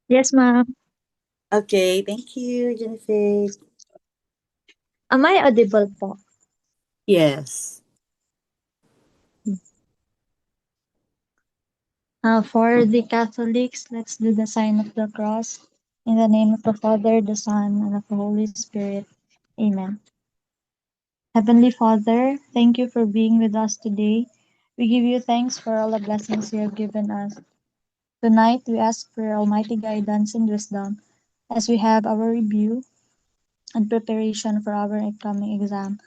Yes, ma'am. Okay, thank you, Jennifer. Am I audible po? Yes. For the Catholics, let's do the sign of the cross. In the name of the Father, the Son, and of the Holy Spirit. Amen. Heavenly Father, thank you for being with us today. We give you thanks for all the blessings you have given us. Tonight, we ask for your almighty guidance and wisdom as we have our review and preparation for our upcoming exam.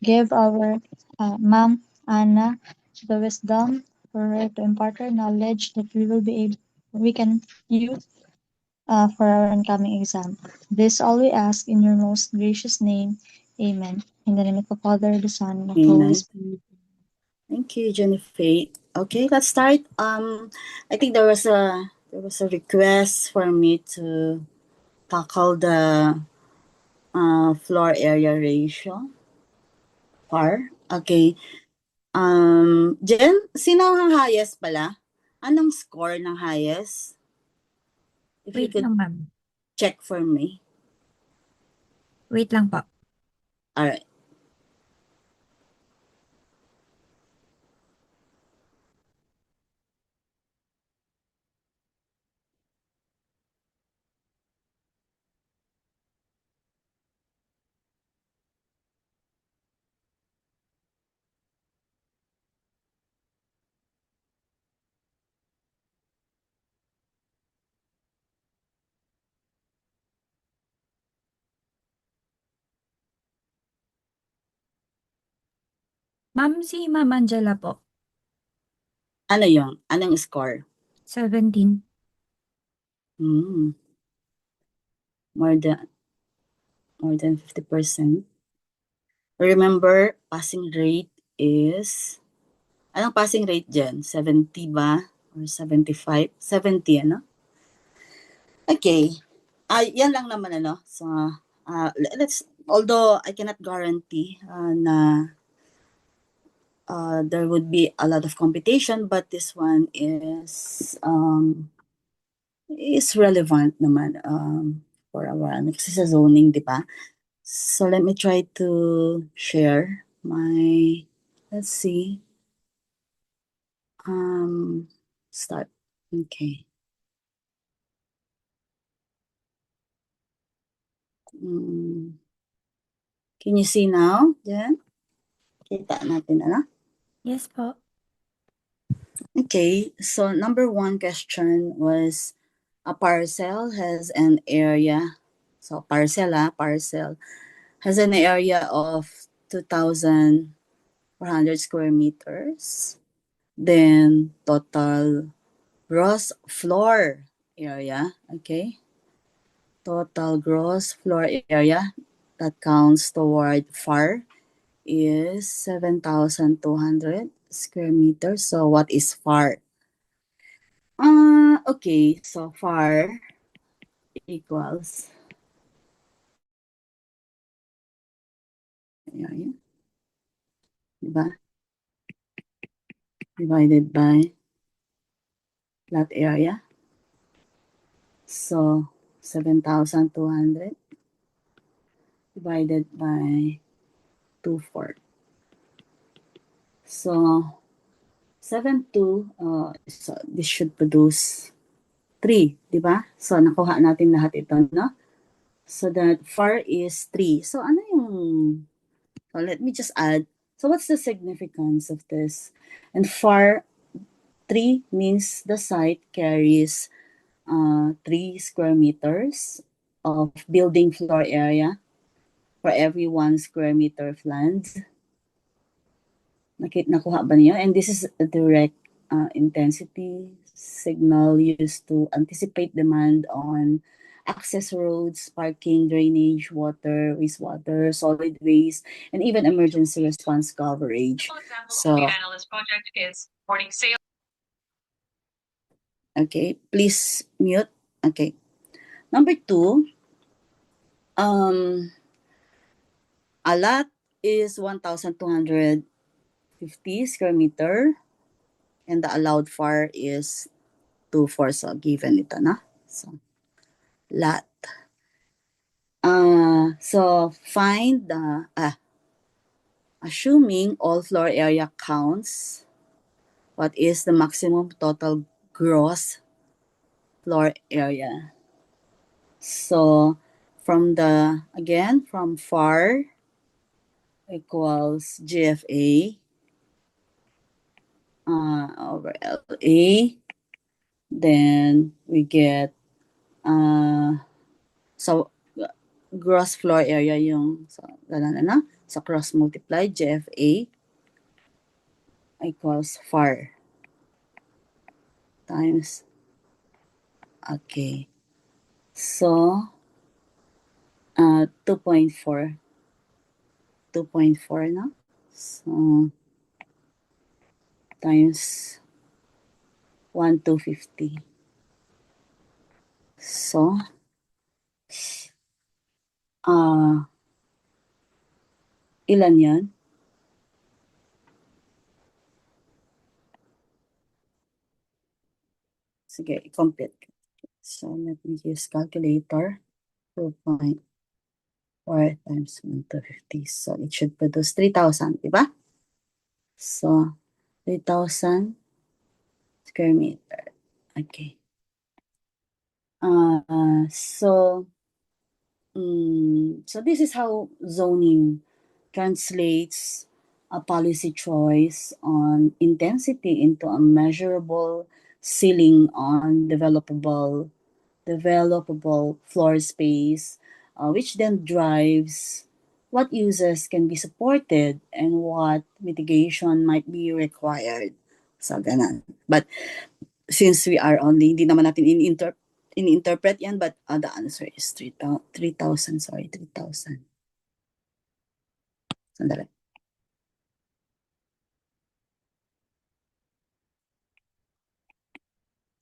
Give our Ma'am Anna the wisdom for her to impart her knowledge that we can use for our incoming exam. This all we ask in your most gracious name. Amen. In the name of the Father, the Son, and of the Holy Amen. Spirit. Thank you, Jennifer. Okay, let's start. I think there was a request for me to tackle the floor area ratio. Okay. Jen, sino ang highest pala? Anong score ng highest? If you Wait could lang, ma'am. check for me. Wait lang po. Alright. Ma'am, si Ma'am Angela po. Ano yung? Anong score? 17. Hmm. More than 50%. Remember, passing rate is, anong passing rate dyan? 70 ba? Or 75? 70, ano? Okay. Yan lang naman, ano? So, although I cannot guarantee na there would be a lot of competition, but this one is relevant naman for our, kasi sa zoning, di ba? So let me try to share my, let's see, start. Okay. Mm. Can you see now? Yan. Kita natin, ano? Yes po. Okay, so number one question was, a parcel has an area, so parcel has an area of 2,400 square meters. Then total gross floor area, okay? Total gross floor area that counts toward FAR is 7,200 square meters. So what is FAR? Okay, so FAR equals area, diba? Divided by lot area. So 7,200 divided by 2/4. So 7, 2, so this should produce 3, di ba? So nakuha natin lahat ito, no? So that FAR is 3. So ano yung, so let me just add. So what's the significance of this? And FAR 3 means the site carries 3 square meters of building floor area for every 1 square meter of land. Nakuha ba niyo? And this is a direct intensity signal used to anticipate demand on access roads, parking, drainage, water, wastewater, solid waste, and even emergency response coverage. So, okay, please mute. Okay. Number 2, a lot is 1,250 square meter, and the allowed FAR is 2, 4. So, given ito, no? So, lot. So, find the, assuming all floor area counts, what is the maximum total gross floor area? So, from FAR equals GFA over LA, then we get, so, gross floor area yung, so, ganun na, so, cross multiply GFA equals FAR times, okay, so, 2.4, no? So, times 1,250. So, ilan yan? Sige, i-compute. So, let me use calculator. 2.4 times 1,250. So, it should produce 3,000, di ba? So, 3,000 square meter. Okay. So this is how zoning translates a policy choice on intensity into a measurable ceiling on developable floor space, which then drives what uses can be supported and what mitigation might be required. So, ganun. But since we are only, hindi naman natin in-interpret yan, but the answer is 3,000, sorry, 3,000. Sandali.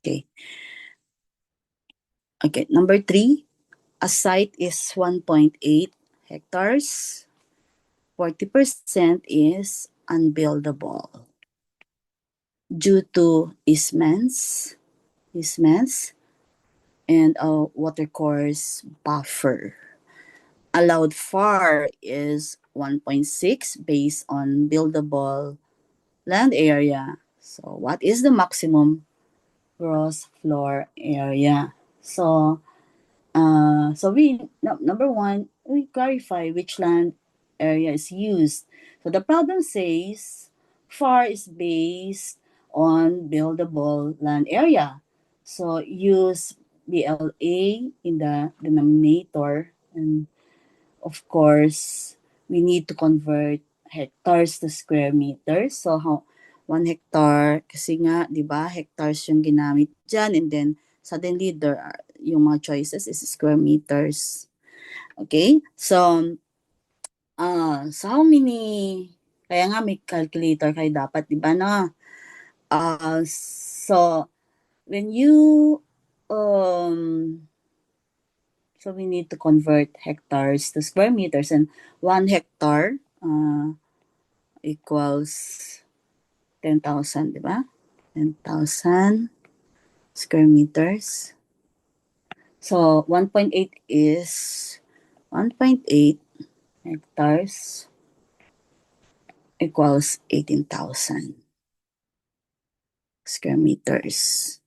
Okay. Okay, number 3, a site is 1.8 hectares. 40% is unbuildable due to easements, and a watercourse buffer. Allowed FAR is 1.6 based on buildable land area. So what is the maximum gross floor area? So number one, we clarify which land area is used. So the problem says FAR is based on buildable land area. So use BLA in the denominator, and of course, we need to convert hectares to square meters. So, 1 hectare, kasi nga, di ba, hectares yung ginamit dyan. And then, suddenly, yung mga choices is square meters. Okay? So how many, kaya nga may calculator kayo dapat, di ba, no? So, when you, so we need to convert hectares to square meters, and 1 hectare equals 10,000, di ba? 10,000 square meters. So 1.8 is 1.8 hectares equals 18,000 square meters.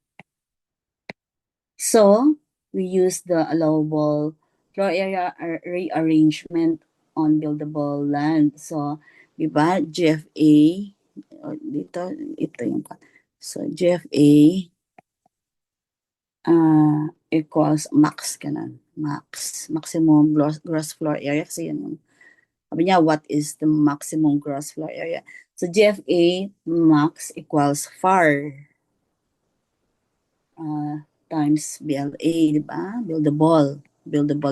So we use the allowable floor area rearrangement on buildable land. So, di ba, GFA, dito, ito yung, so GFA equals max, ganun. Maximum gross floor area. Kasi yun yung, sabi niya, what is the maximum gross floor area? So GFA max equals FAR times BLA, di ba? Buildable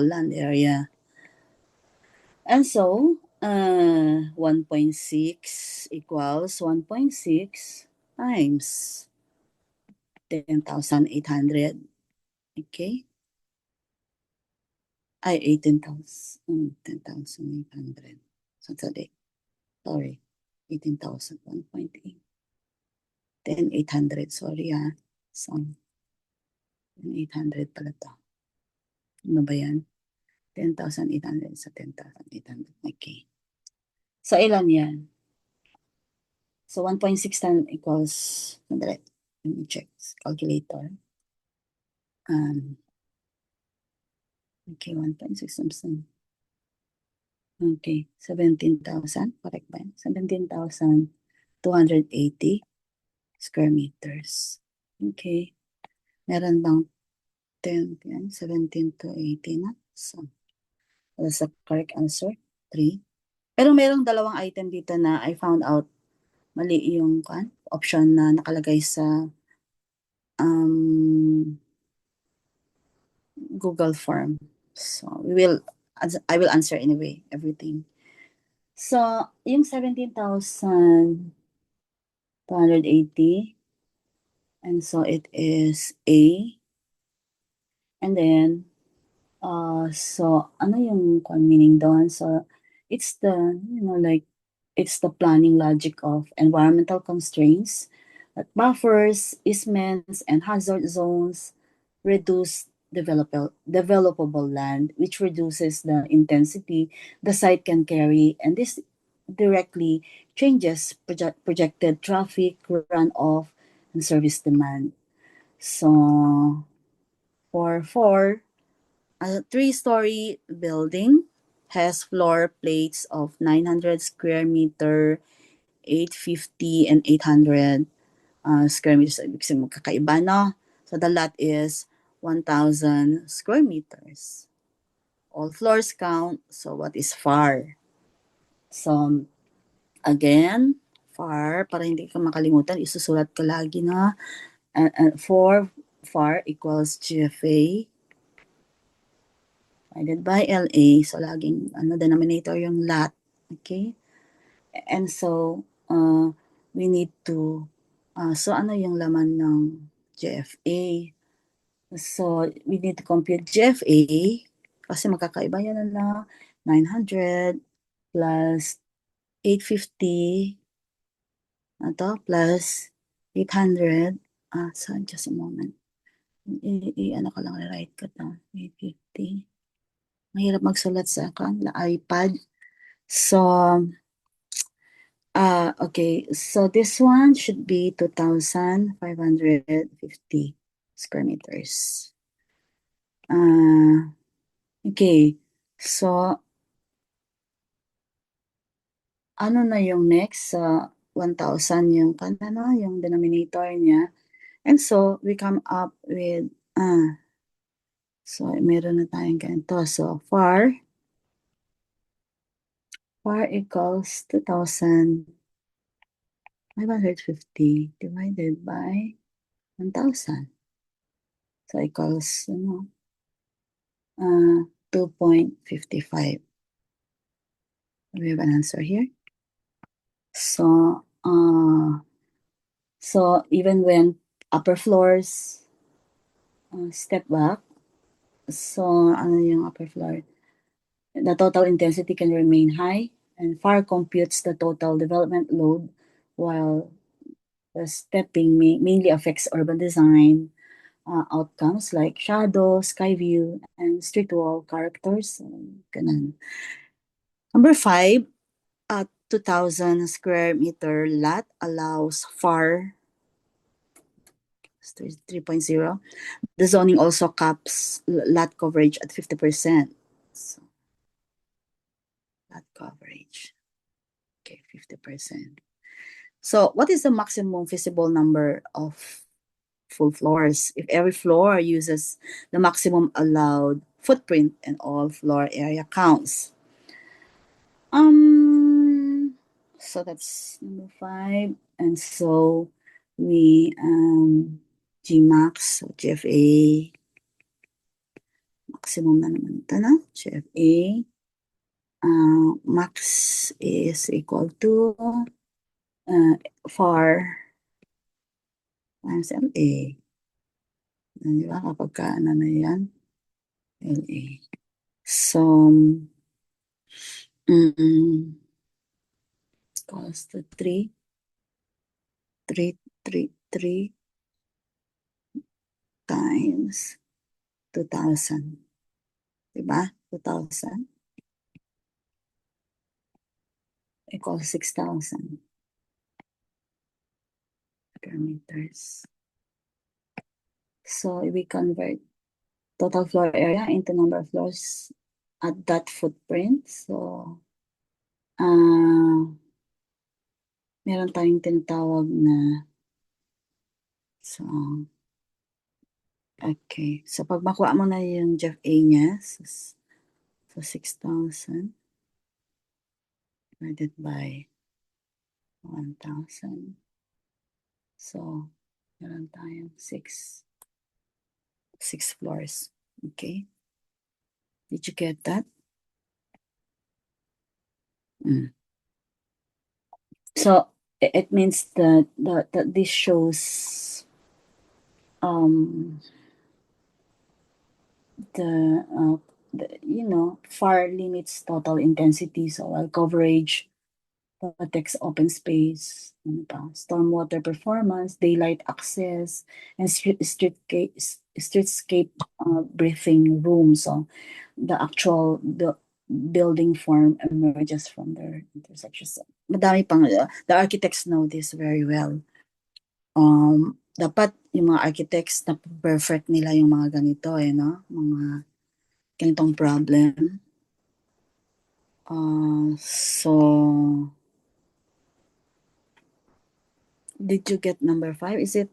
land area. And so, 1.6 equals 1.6 times 10,800. Okay? Ay, 18,000. 10,800. So, sorry. 18,000. 1.8. 10,800. Sorry, So, 800 pala to. Ano ba yan? 10,800 sa 10,800. Okay. So, ilan yan? So, 1.6 times equals, let me check, calculator. Okay, 1.6 times, okay, 17,000, correct ba yan? 17,280 square meters. Okay. Meron bang 10, yan, 17 to 80 na? So, that's the correct answer, 3. Pero merong dalawang item dito na I found out mali yung option na nakalagay sa Google form. So, I will answer anyway, everything. So, yung 17,280, and so it is A. And then, so, ano yung meaning doon? So, it's the, it's the planning logic of environmental constraints that buffers, easements, and hazard zones reduce developable land, which reduces the intensity the site can carry, and this directly changes projected traffic, runoff, and service demand. So, for a 3-story building has floor plates of 900 square meter, 850 and 800 square meters. Kasi magkakaiba, no? So the lot is 1,000 square meters. All floors count. So what is FAR? So again, FAR, para hindi ka makalimutan, isusulat ka lagi na. For FAR equals GFA divided by LA. So laging denominator yung lot. Okay? And so, we need to, so ano yung laman ng GFA? So, we need to compute GFA kasi magkakaiba yan na 900 plus 850 plus 800. So, just a moment. Ano ko lang, write ko to. 850. Mahirap magsulat sa iPad. So, okay. So this one should be 2,550 square meters. Okay. So, ano na yung next? 1,000 yung yung denominator niya. And so, we come up with, so, meron na tayong ganito. So, FAR equals 2,550 divided by 1,000. So, equals, 2.55. We have an answer here. So, so even when upper floors step back, so ano yung upper floor? The total intensity can remain high, and FAR computes the total development load, while the stepping mainly affects urban design outcomes like shadow, sky view, and street wall characters. Ganun. Number 5, 2,000 square meter lot allows FAR 3.0. The zoning also caps lot coverage at 50%. So, lot coverage. Okay, 50%. So, what is the maximum feasible number of full floors if every floor uses the maximum allowed footprint and all floor area counts? So that's number 5. And so we Gmax, so GFA, maximum na naman ito na, GFA, max is equal to FAR times LA. Di ba? Kapag ka, na yan? LA. So, equals to 3 times times 2,000. Diba? 2,000 equals 6,000 square meters. So if we convert total floor area into number of floors at that footprint, so meron tayong tinatawag na, so, okay. So pag makuha mo na yung GFA niya, so 6,000 divided by 1,000. So, meron tayong 6 floors. Okay? Did you get that? So, it means that this shows the FAR limits total intensity, so while coverage protects open space, stormwater performance, daylight access, and streetscape breathing room. So the actual building form emerges from their intersections. Madami pang, the architects know this very well. Dapat yung mga architects na perfect nila yung mga ganito no? Mga ganitong problem. So did you get number 5? Is it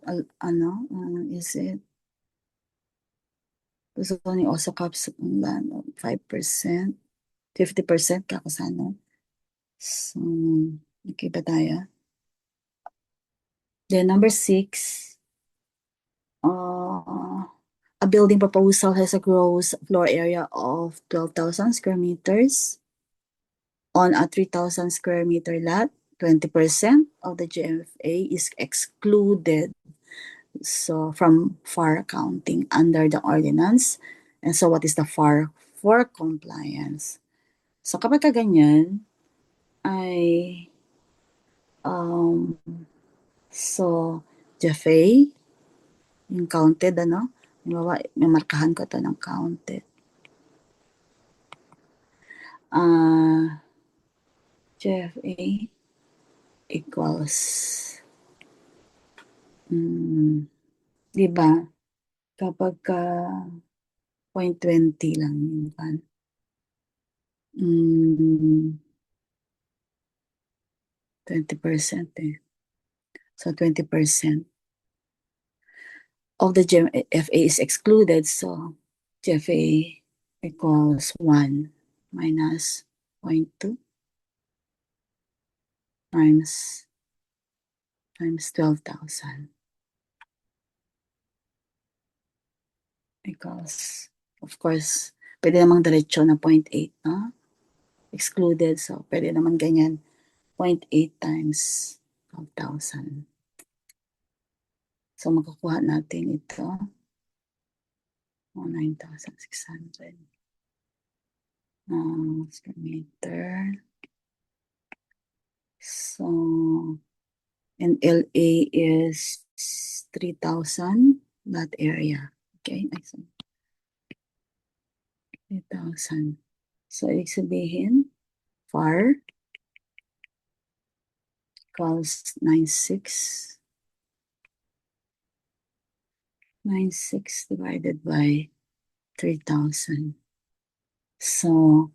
is it gusto ko ni also caps 5%, 50% kakasano. So, okay ba tayo? Then number 6, a building proposal has a gross floor area of 12,000 square meters on a 3,000 square meter lot. 20% of the GFA is excluded, so from FAR accounting under the ordinance. And so what is the FAR for compliance? So kapag ganyan ay so GFA yung counted may markahan ko to ng counted. GFA equals di ba kapag 0.20 lang yung 20% so 20% of the GFA is excluded, so GFA equals 1 minus 0.2 times 12,000 equals, of course, pwede namang diretso na 0.8, no? Excluded, so pwede naman ganyan, 0.8 times 12,000. So makukuha natin ito, 9,600 square meter. So, and LA is 3,000 that area. Okay, I see. 3,000. So, ibig sabihin, FAR equals 96. 96 divided by 3,000. So,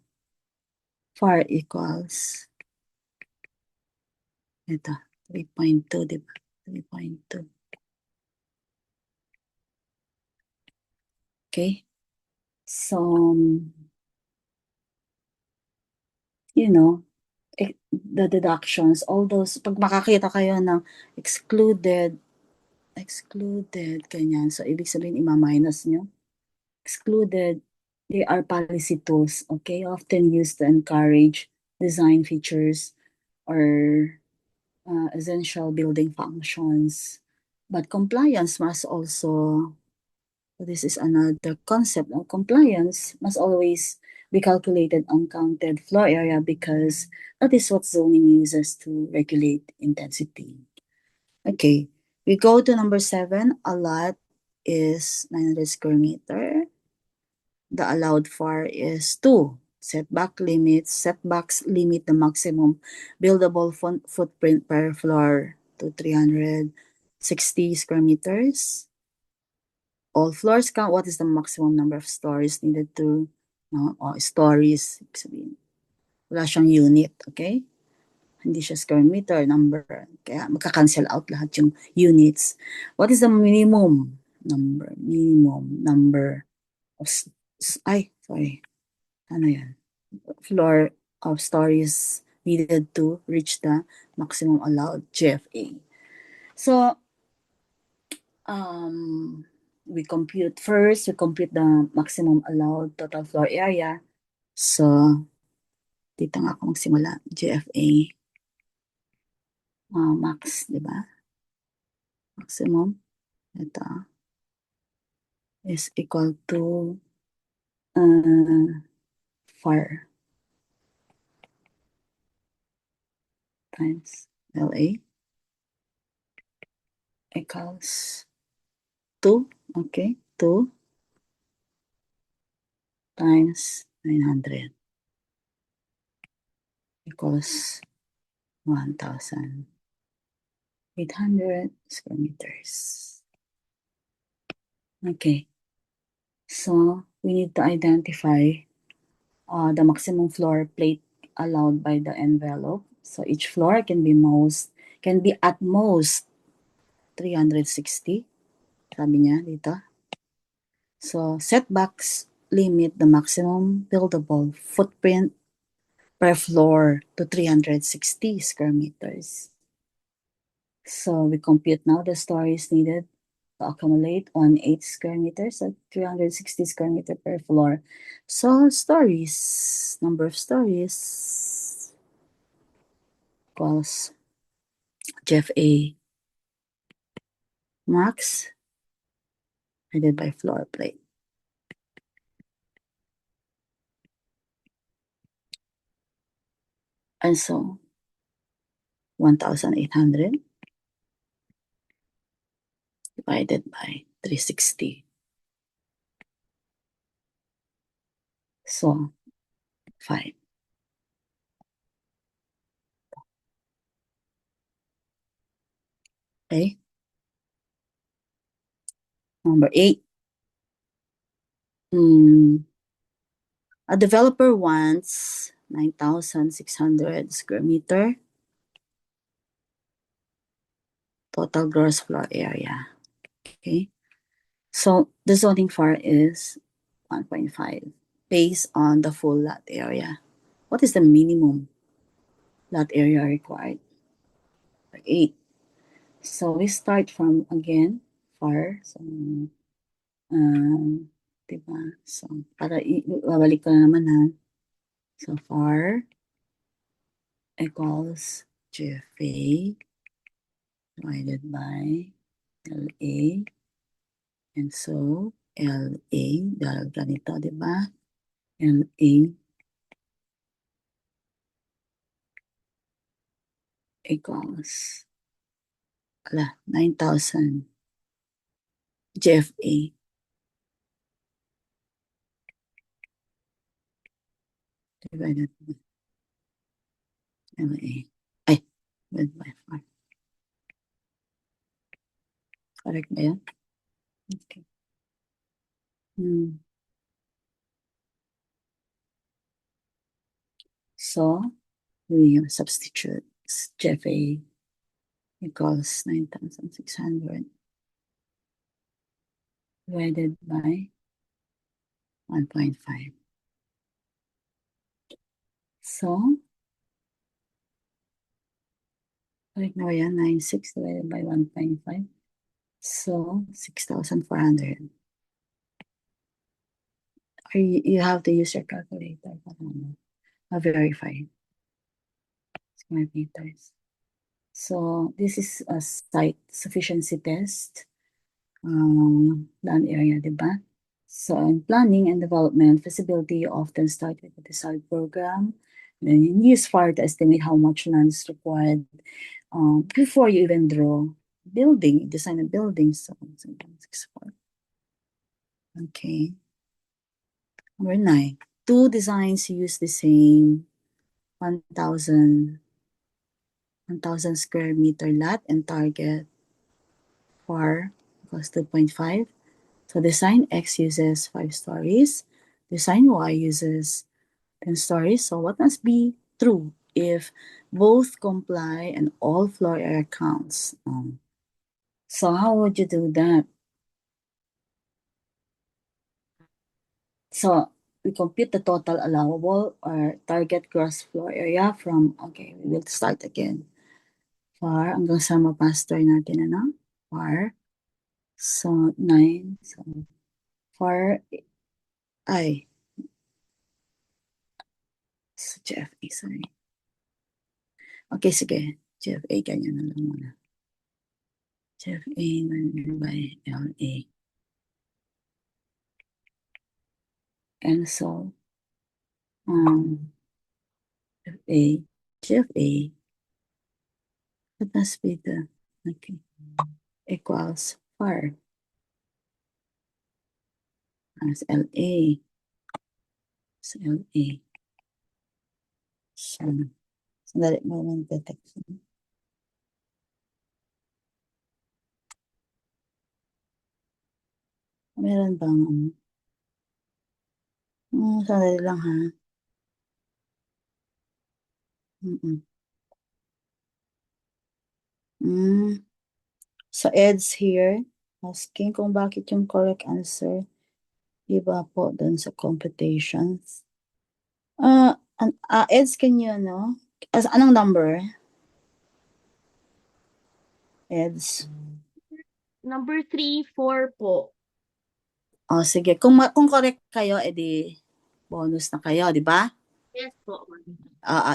FAR equals ito, 3.2, diba? 3.2. Okay? So, the deductions, all those, pag makakita kayo ng excluded, ganyan. So, ibig sabihin, ima-minus nyo. Excluded, they are policy tools, okay? Often used to encourage design features or essential building functions. But compliance must also, this is another concept of compliance, must always be calculated on counted floor area because that is what zoning uses to regulate intensity. Okay, we go to number 7. A lot is 900 square meter. The allowed FAR is 2. Setbacks limit the maximum buildable footprint per floor to 360 square meters. All floors count. What is the maximum number of stories needed to, stories, ibig sabihin. Wala siyang unit, okay? Hindi siya square meter, number. Kaya magka-cancel out lahat yung units. What is the minimum number of, ano yan? Floor of stories needed to reach the maximum allowed GFA. So, we compute the maximum allowed total floor area. So, dito nga ako magsimula. GFA max, di ba? Maximum. Ito is equal to FAR times LA equals 2, okay? 2 times 900 equals 1,800 square meters. Okay. So, we need to identify the maximum floor plate allowed by the envelope. So, each floor can be at most 360. Sabi niya dito. So, setbacks limit the maximum buildable footprint per floor to 360 square meters. So, we compute now the stories needed to accumulate on 8 square meters at 360 square meter per floor. So, number of stories equals GFA max divided by floor plate. And so, 1,800 divided by 360. So, 5. Okay. Number 8. A developer wants 9,600 square meter total gross floor area. Okay. So the zoning FAR is 1.5 based on the full lot area. What is the minimum lot area required? 8. So we start from again FAR. So, diba? So para babalik ko na naman ha. So FAR equals GFA divided by LA. And so, LA, dahil ganito, di ba? LA equals 9,000 GFA divided by LA. Ay, divided by 5. Correct ba yan? Okay. So, we substitute GFA equals 9,600 divided by 1.5. So, correct na ba yan? 9,600 divided by 1.5. So, 6,400. Or you have to use your calculator para verify square meters. So, this is a site sufficiency test. Land area, diba? So, in planning and development, feasibility often start with the design program. Then you use FAR to estimate how much land is required before you even draw design a building. So, 1.64. Okay. Number 9. Two designs use the same 1,000 square meter lot and target FAR equals 2.5. So design X uses 5 stories. Design Y uses 10 stories. So what must be true if both comply and all floor area counts? So how would you do that? So we compute the total allowable or target gross floor area from, okay, we will start again. FAR, hanggang sa mapastoy natin, ano? FAR. So, 9. So, FAR, ay, so GFA, sorry. Okay, sige. GFA, ganyan na lang muna. GFA by LA. And so, GFA, GFA, what must be the, okay, equals FAR as LA. So, LA. So, sandali mo detection. Meron bang sandali lang ha. So Ed's here asking kung bakit yung correct answer iba po dun sa computations. Ed's, can you anong number? Ed's. Number 3, 4 po. Oh, sige. Kung correct kayo, edi bonus na kayo, di ba? Yes po.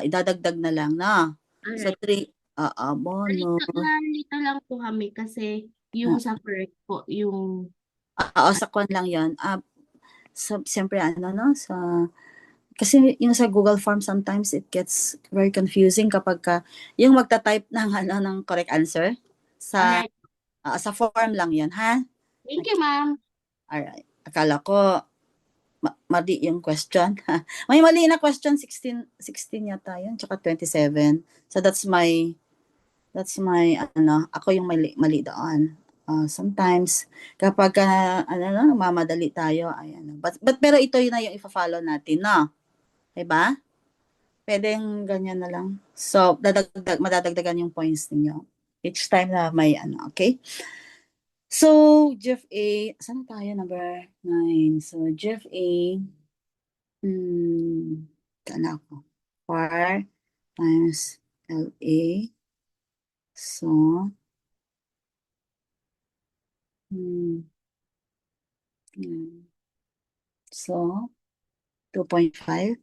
Idadagdag na lang, no? So, Alright. 3, bonus. Nalito lang po kami kasi yung sa first po, yung Sa kwan lang yan. Siyempre, kasi yung sa Google Form, sometimes it gets very confusing kapag yung magta-type ng correct answer sa alright. sa form lang yan, ha? Thank you, ma'am. Alright. Akala ko mali yung question. May mali na question, 16 yata yun, tsaka 27. So that's my ako yung mali doon. Sometimes kapag mamadali tayo, ayan. But pero ito yun na yung ifa-follow natin, no? Diba? Pwedeng ganyan na lang. So, madadagdagan yung points ninyo. Each time na may okay? So, Jeff A, saan tayo? Number 9. So, Jeff A, saan ako? FAR times LA. So, so, 2.5.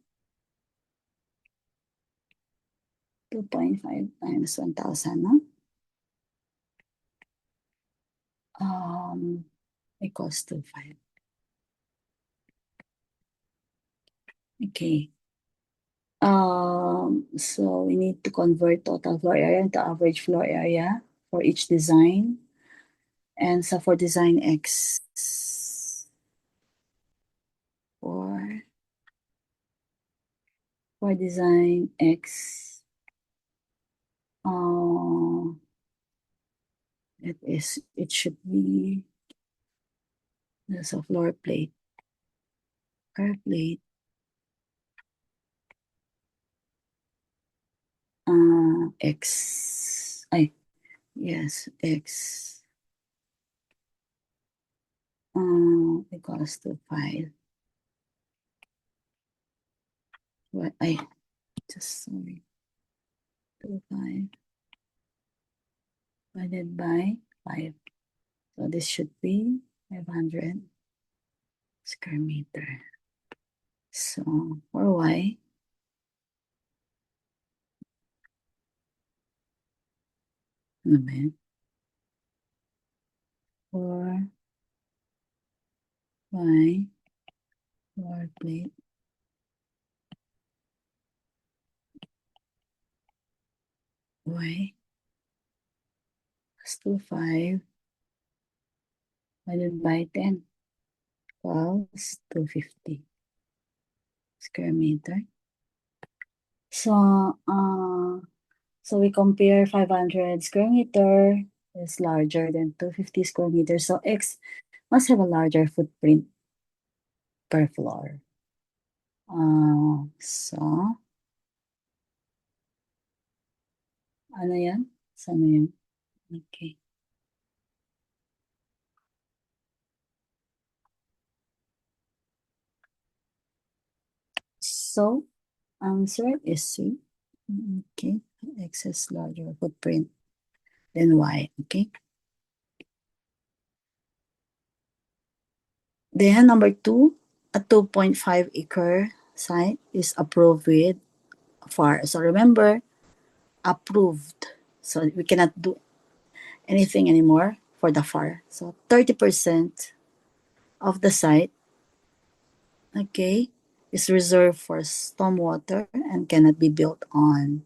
2.5 times 1,000, no? Equals to 5. Okay. So we need to convert total floor area into average floor area for each design. And so for design X, for design X, it should be, there's a floor plate. Floor plate. X. Yes, X. Equals to 5. What? Sorry. 5 divided by 5. So this should be 500 square meter. So for Y, ano ba yan? For Y, floor plate, Y plus 5 divided by 10. equals 250 square meter. So, so we compare 500 square meter is larger than 250 square meters. So X must have a larger footprint per floor. So, ano yan? Saan yan? Okay. So, answer is C. Okay. X has larger footprint than Y. Okay. Then number 2, a 2.5 acre site is approved with FAR. So remember, approved. So we cannot do anything anymore for the FAR. So 30% of the site, okay, is reserved for stormwater and cannot be built on.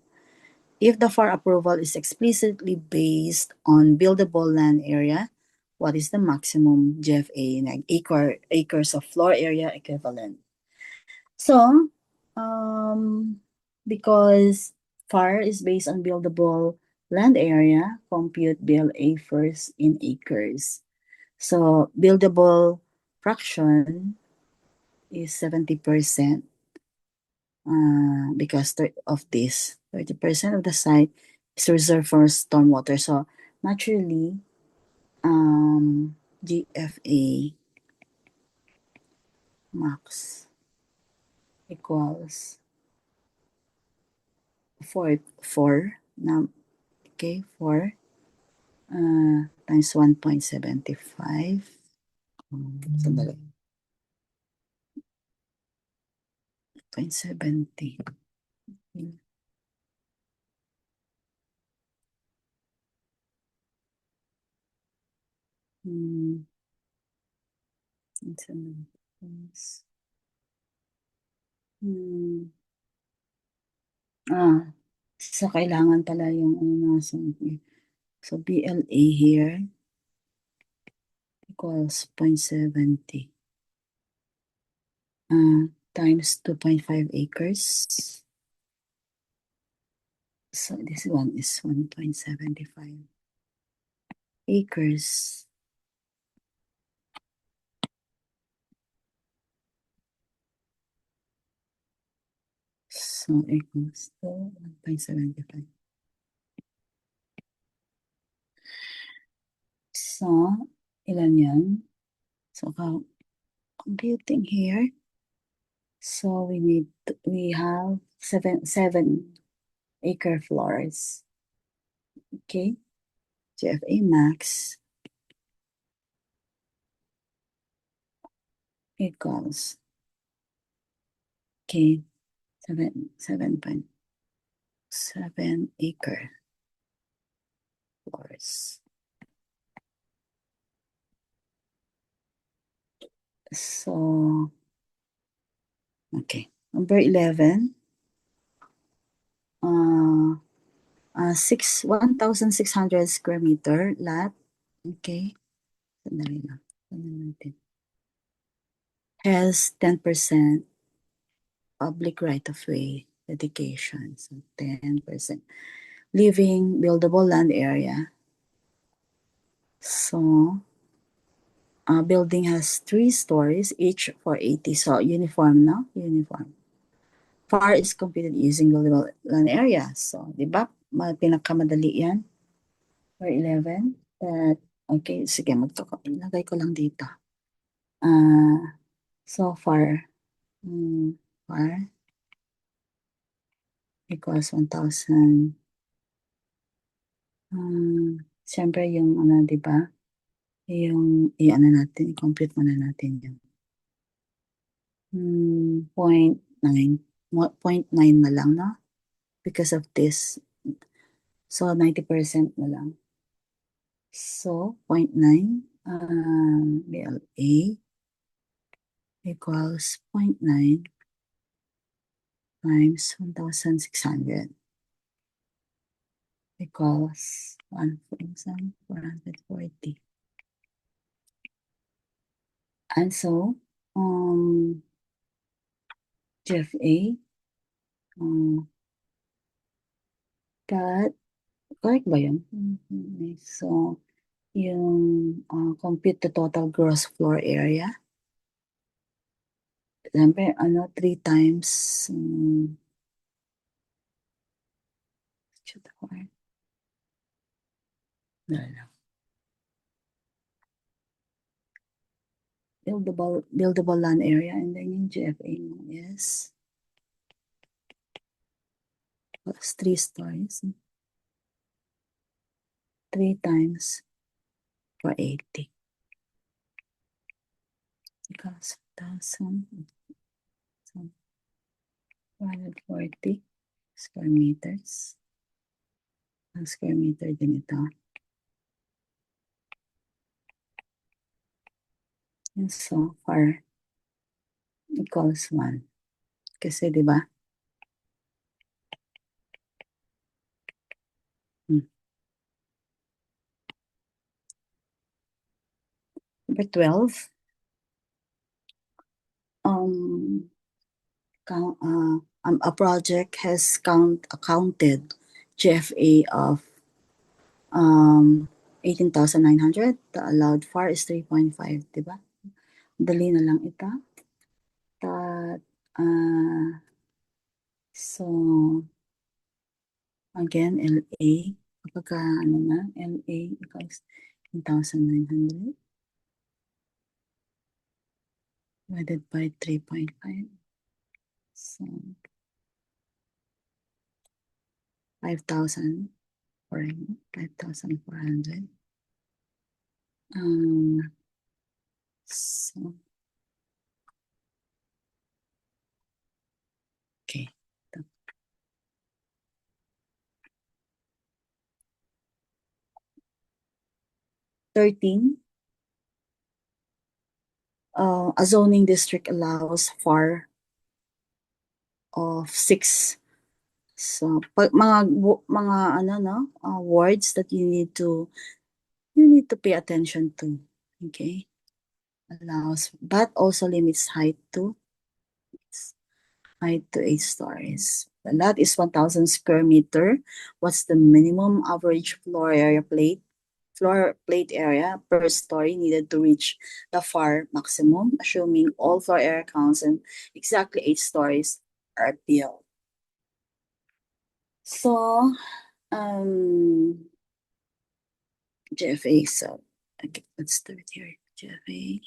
If the FAR approval is explicitly based on buildable land area, what is the maximum GFA, acres of floor area equivalent? So, because FAR is based on buildable land area, compute BLA first in acres. So, buildable fraction is 70%. Because of this, 30% of the site is reserved for stormwater. So, naturally, GFA max equals 4 na, okay, 4 times 1.75. Sandali. 0.70. So kailangan pala yung so BLA here equals 0.70 times 2.5 acres. So this one is 1.75 acres. So equals to 1.75. So, ilan yan? So, computing here. So, we have 7 acre floors. Okay. GFA max equals, okay, 7.7 acre floors. So, okay. Number 11, 1,600 square meter lot. Okay. Sandali lang. Has 10% public right-of-way dedication. So 10%. Living buildable land area. So, building has 3 stories, each for 80. So, uniform, no? Uniform. FAR is computed using buildable land area. So, di ba? Pinakamadali yan. For 11. Okay, sige, ilagay ko lang dito. So, FAR equals 1,000. Siyempre yung di ba? Yung natin, i-compute muna natin yung 0.9 na lang, no? Because of this. So, 90% na lang. So, 0.9 BLA equals 0.9 times 1,600 equals 1,440. And so, GFA. That, correct ba yun? So, yung compute the total gross floor area. Siyempre, 3 times wala. Buildable land area, and then yung GFA mo is plus 3 stories. 3 times 480 equals 1,000. So 440 square meters. Ang square meter din ito. And so far equals 1. Kasi, di ba? Number 12. A project has accounted GFA of 18,900. The allowed FAR is 3.5, di ba? Dali na lang ito. So, again, LA, kapag LA equals 1,900 divided by 3.5. So, 5,400. So, okay. 13. A zoning district allows FAR of 6. So, pag mga words that you need to pay attention to. Okay? Allows, but also limits height to 8 stories. The lot is 1,000 square meter. What's the minimum average floor plate area per story needed to reach the FAR maximum, assuming all floor area counts and exactly 8 stories are built. So, GFA, so, okay, let's do it here. GFA,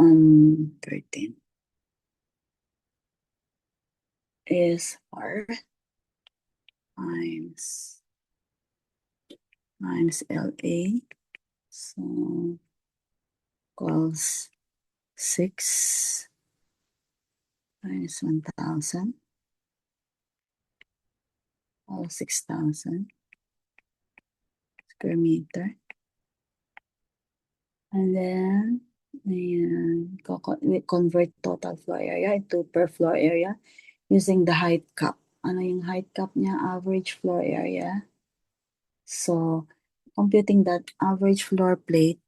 13 is FAR times LA, so equals 6 times 1,000, or 6,000 square meter. And then, we convert total floor area into per floor area using the height cap. Ano yung height cap niya? Average floor area. So, computing that average floor plate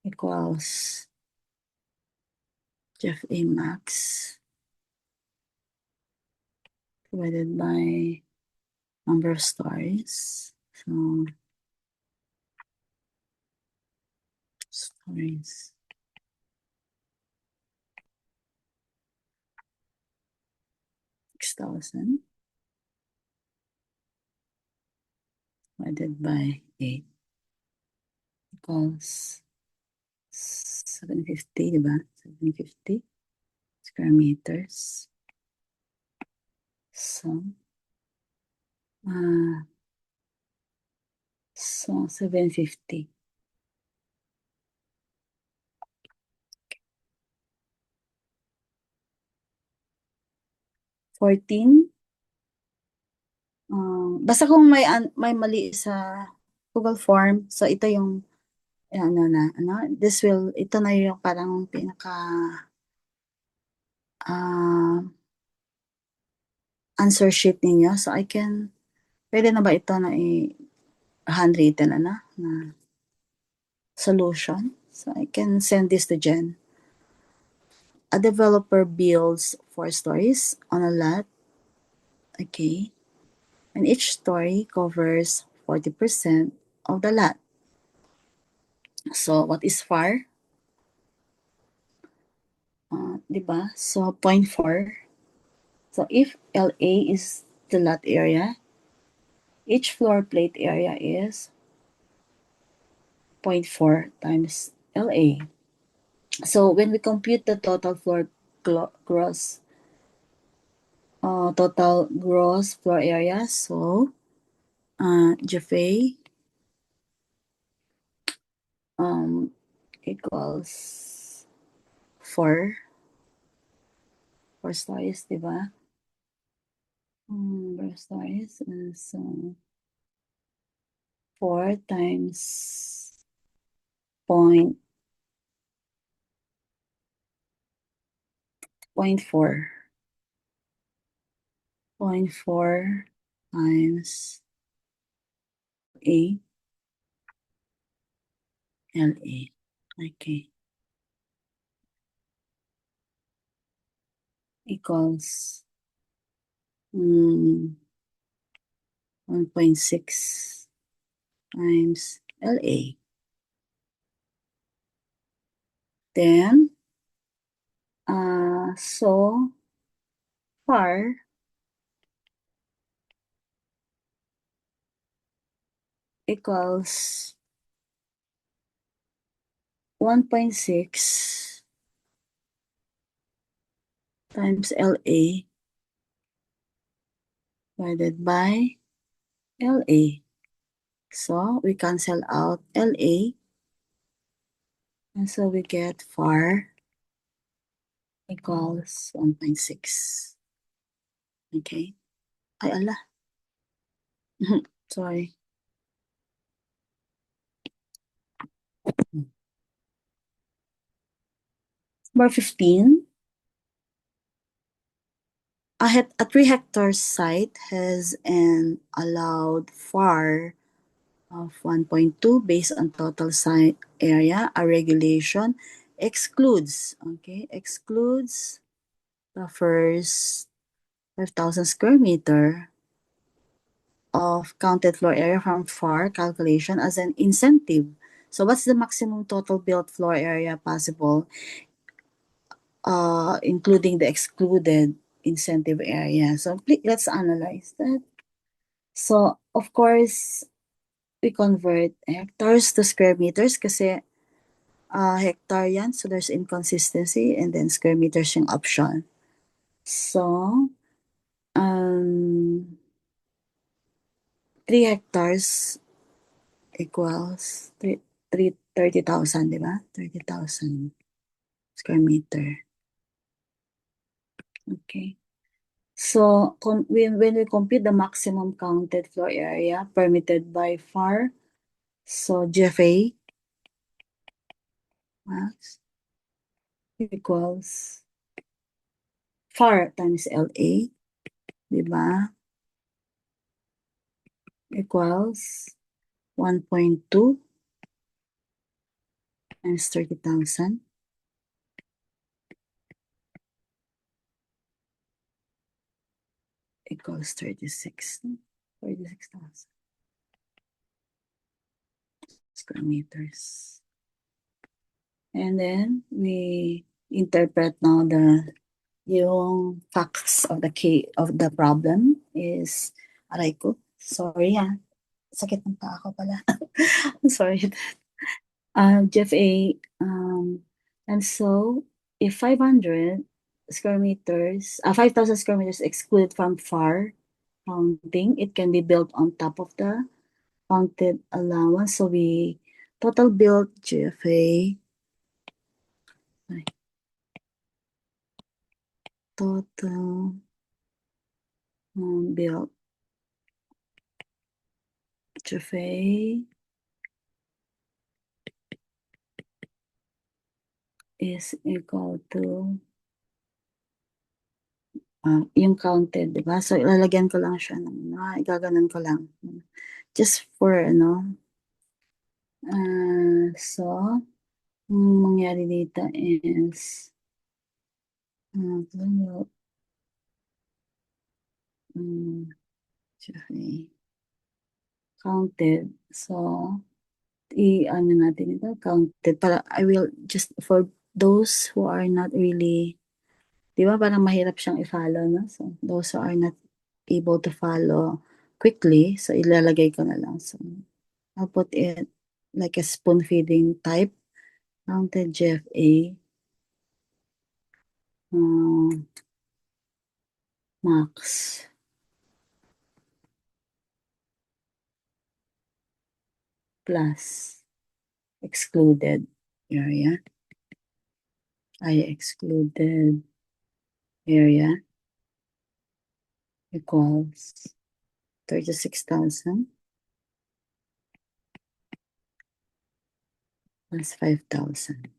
equals GFA max divided by number of stories. So, stories. $6,000 divided by 8 equals 750, diba? 750 square meters. So, 750. Basta kung may mali sa Google Form, so ito yung ito na yung parang pinaka answer sheet ninyo. So pwede na ba ito na handwritten na solution? So I can send this to Jen. A developer builds 4 stories on a lot. Okay. And each story covers 40% of the lot. So what is FAR? Diba? So 0.4. So if LA is the lot area, each floor plate area is 0.4 times LA. So when we compute the total gross floor area, so GFA equals 4 stories, diba? 4 stories, so 4 times 0.4. 0.4 times A LA. Okay. Equals 1.6 times LA. Then, so far, equals 1.6 times LA divided by LA. So we cancel out LA, and so we get FAR equals 1.6. Okay. Ay, ala. Sorry. Number 15. A 3-hectare site has an allowed FAR of 1.2 based on total site area. A regulation excludes the first 5,000 square meter of counted floor area from FAR calculation as an incentive. So what's the maximum total built floor area possible, including the excluded incentive area? So let's analyze that. So of course, we convert hectares to square meters kasi hectare yan, so there's inconsistency, and then square meters yung option. So 3 hectares equals 30,000, di ba? 30,000 square meter. Okay. So when we compute the maximum counted floor area permitted by FAR, so GFA max equals FAR times LA, di ba? Equals 1.2 times 30,000 equals 36,000 square meters. And then we interpret now yung facts of the problem is, aray ko, sorry sakit ng paa ko pala. I'm sorry. GFA, and so if 500 square meters, 5,000 square meters excluded from FAR counting, it can be built on top of the counted allowance. So we total built GFA, total built GFA is equal to yung counted, di ba? So, ilalagyan ko lang siya ng, igaganon ko lang. Just for, so, ang mangyari dito is, counted. So, ano natin ito, counted. Para, I will just, for those who are not really, di ba, parang mahirap siyang i-follow, no? So, those who are not able to follow quickly, so ilalagay ko na lang. So, I'll put it like a spoon feeding type. Counted GFA. Max. Plus. Excluded area. I excluded area equals 36,000 plus 5,000.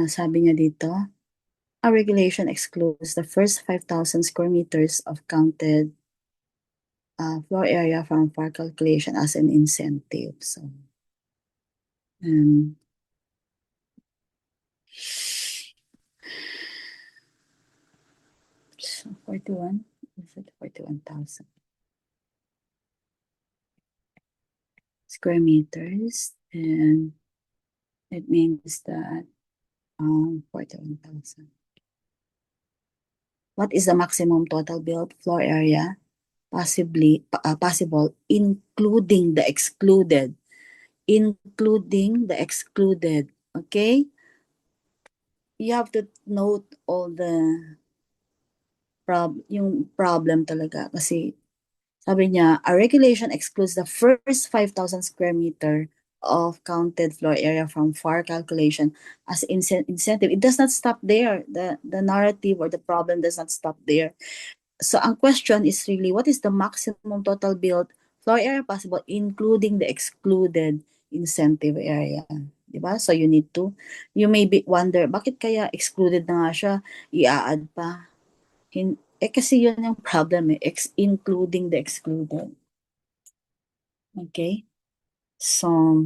Sabi niya dito, our regulation excludes the first 5,000 square meters of counted floor area from FAR calculation as an incentive. So, so 41, is it 41,000 square meters, and it means that 41,000. What is the maximum total built floor area possible, including the excluded? Including the excluded. Okay? You have to note all the yung problem talaga. Kasi sabi niya, a regulation excludes the first 5,000 square meter of counted floor area from FAR calculation as incentive. It does not stop there. The narrative or the problem does not stop there. So ang question is really, what is the maximum total built floor area possible, including the excluded incentive area? Diba? So you may wonder, bakit kaya excluded na nga siya, i-add pa? Kasi yun yung problem including the excluded. Okay? So,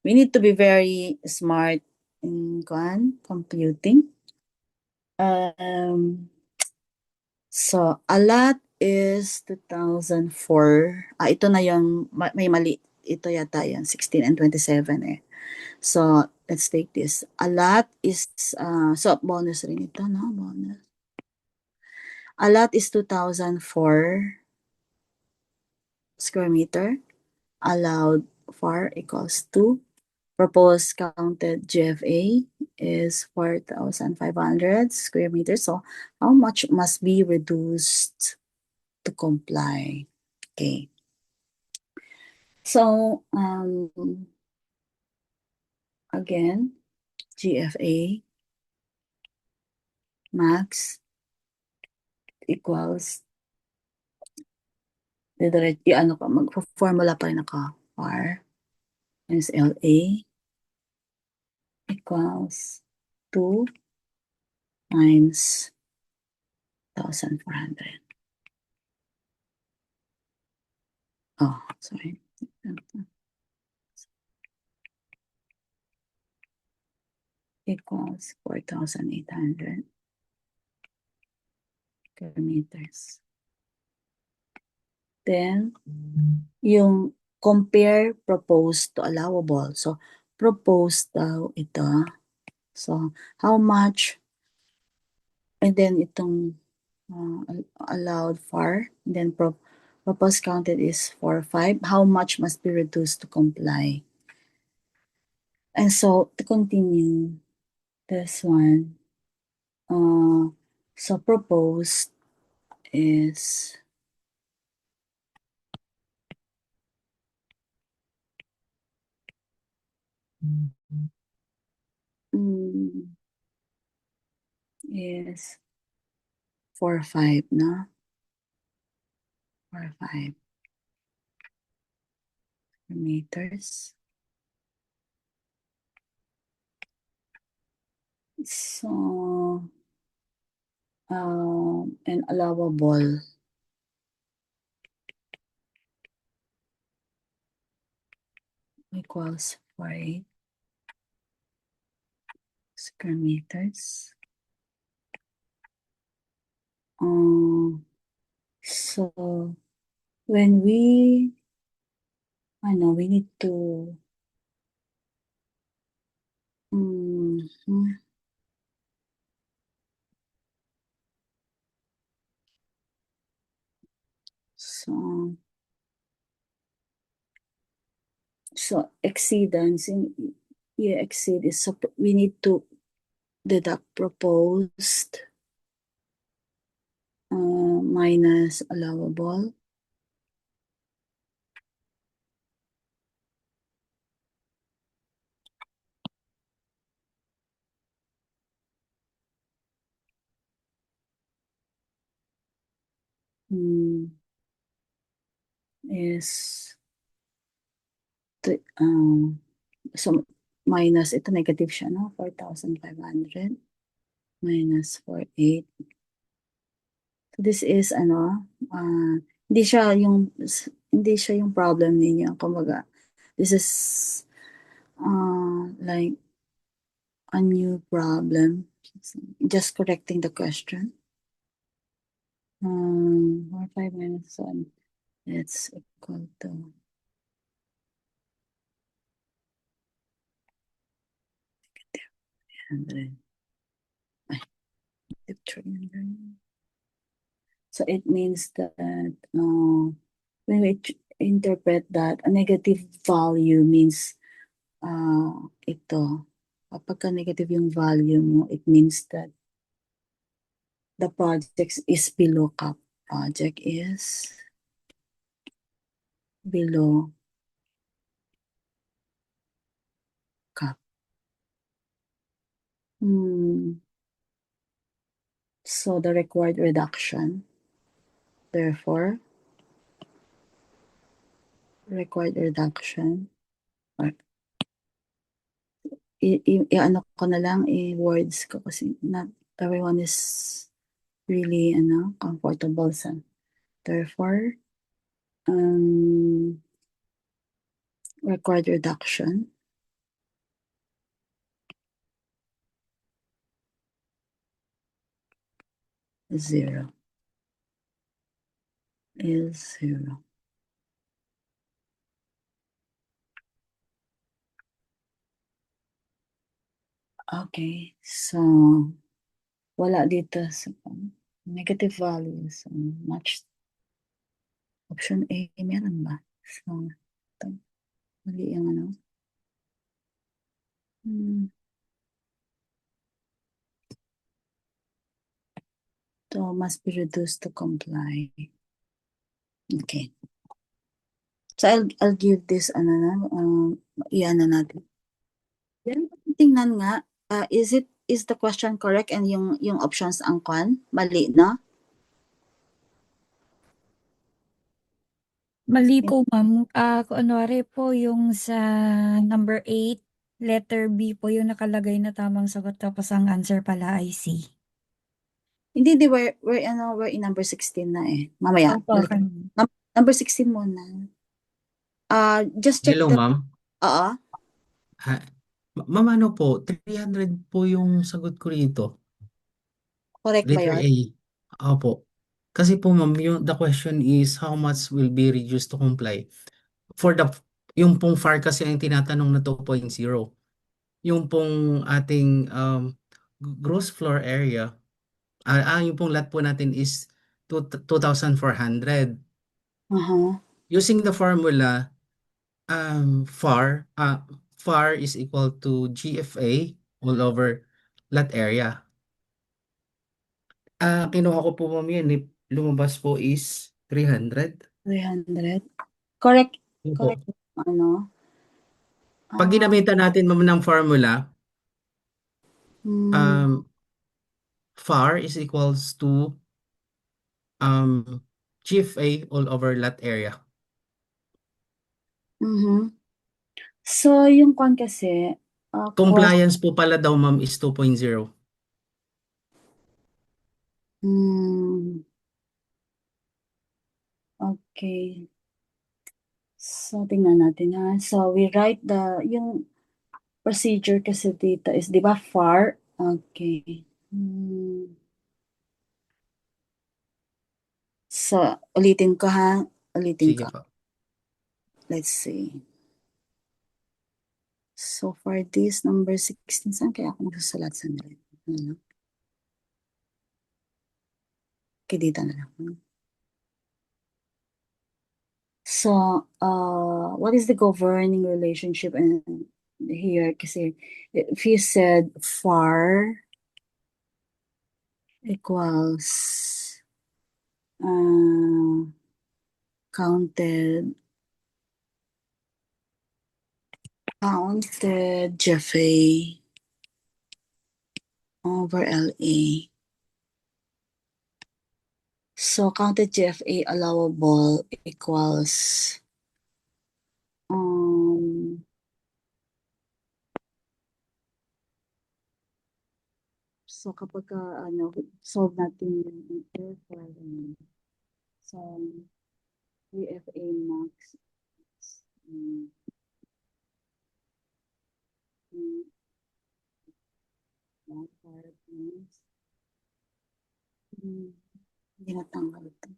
we need to be very smart in computing. So, a lot is 2004. Ito na yung, may mali. Ito yata yan, 16 and 27 eh. So, let's take this. A lot is, so bonus rin ito, no? Bonus. A lot is 2004 square meter. Allowed FAR equals 2. Proposed counted GFA is 4,500 square meters. So, how much must be reduced to comply? Okay. So, again, GFA max equals, mag-formula pa rin ako, FAR minus LA equals 2 times 1,400. Oh, sorry. Equals 4,800 square meters. Then, yung compare proposed to allowable. So, proposed daw ito. So, how much? And then, itong allowed FAR. And then, proposed counted is 4,500. How much must be reduced to comply? And so, to continue this one, so proposed is is 4,500, no? 4,500 meters. So, and allowable. Equals 48 square meters. So when we need to so exceedance exceed is we need to deduct proposed minus allowable. Is so minus ito negative siya, no? 4,500 minus 48. So this is hindi siya yung problem ninyo. Kumbaga, this is like a new problem. Just correcting the question. 4,500 minus 1. It's equal to 300. 300. So it means that when we interpret that, a negative value means ito. Kapag negative yung value mo, it means that the project is below cap. Project is below cap. So the required reduction, therefore, required reduction, or i-ano ko na lang, i-words ko kasi not everyone is really comfortable sa. Therefore, required reduction is 0. Okay, so wala dito sa negative values. Match option A, meron ba? So, mali yung So must be reduced to comply. Okay. So I'll give this iyan na natin. Then tingnan nga, is the question correct and yung options ang mali, no? Mali po, ma'am. Kunwari po yung sa number 8, letter B po yung nakalagay na tamang sagot tapos ang answer pala ay C. Hindi, we're in number 16 na eh. Mamaya, Opo, balik. Number 16 muna. Just check Hello, ma'am. Oo. Ma'am, ano po, 300 po yung sagot ko rito. Correct ba Letter yun? A. Opo. Kasi po, ma'am, the question is how much will be reduced to comply? For yung pong FAR kasi ang tinatanong na 2.0. Yung pong ating gross floor area, yung pong lot po natin is 2,400. Using the formula, FAR is equal to GFA all over lot area. Kinuha ko po, ma'am, yun. Lumabas po is 300. 300. Correct. Yun po. Correct. Pag ginamitan natin, ma'am, ng formula, FAR is equals to GFA all over lot area. So, yung kasi, Compliance po pala daw, ma'am, is 2.0. Hmm, okay. So, tingnan natin ha. So, we write yung procedure kasi dito is, di ba, FAR? Okay. So, ulitin ko ha. Ulitin Sige ko. po. Let's see. So, for this, number 16, saan kaya ako magsusulat sa nila? Ano? Okay, dito na lang. So, what is the governing relationship and here? Kasi if you said far equals counted Jeffrey over LA. So, counted GFA allowable equals so kapag solve natin yung air so GFA max hindi natanggal ito.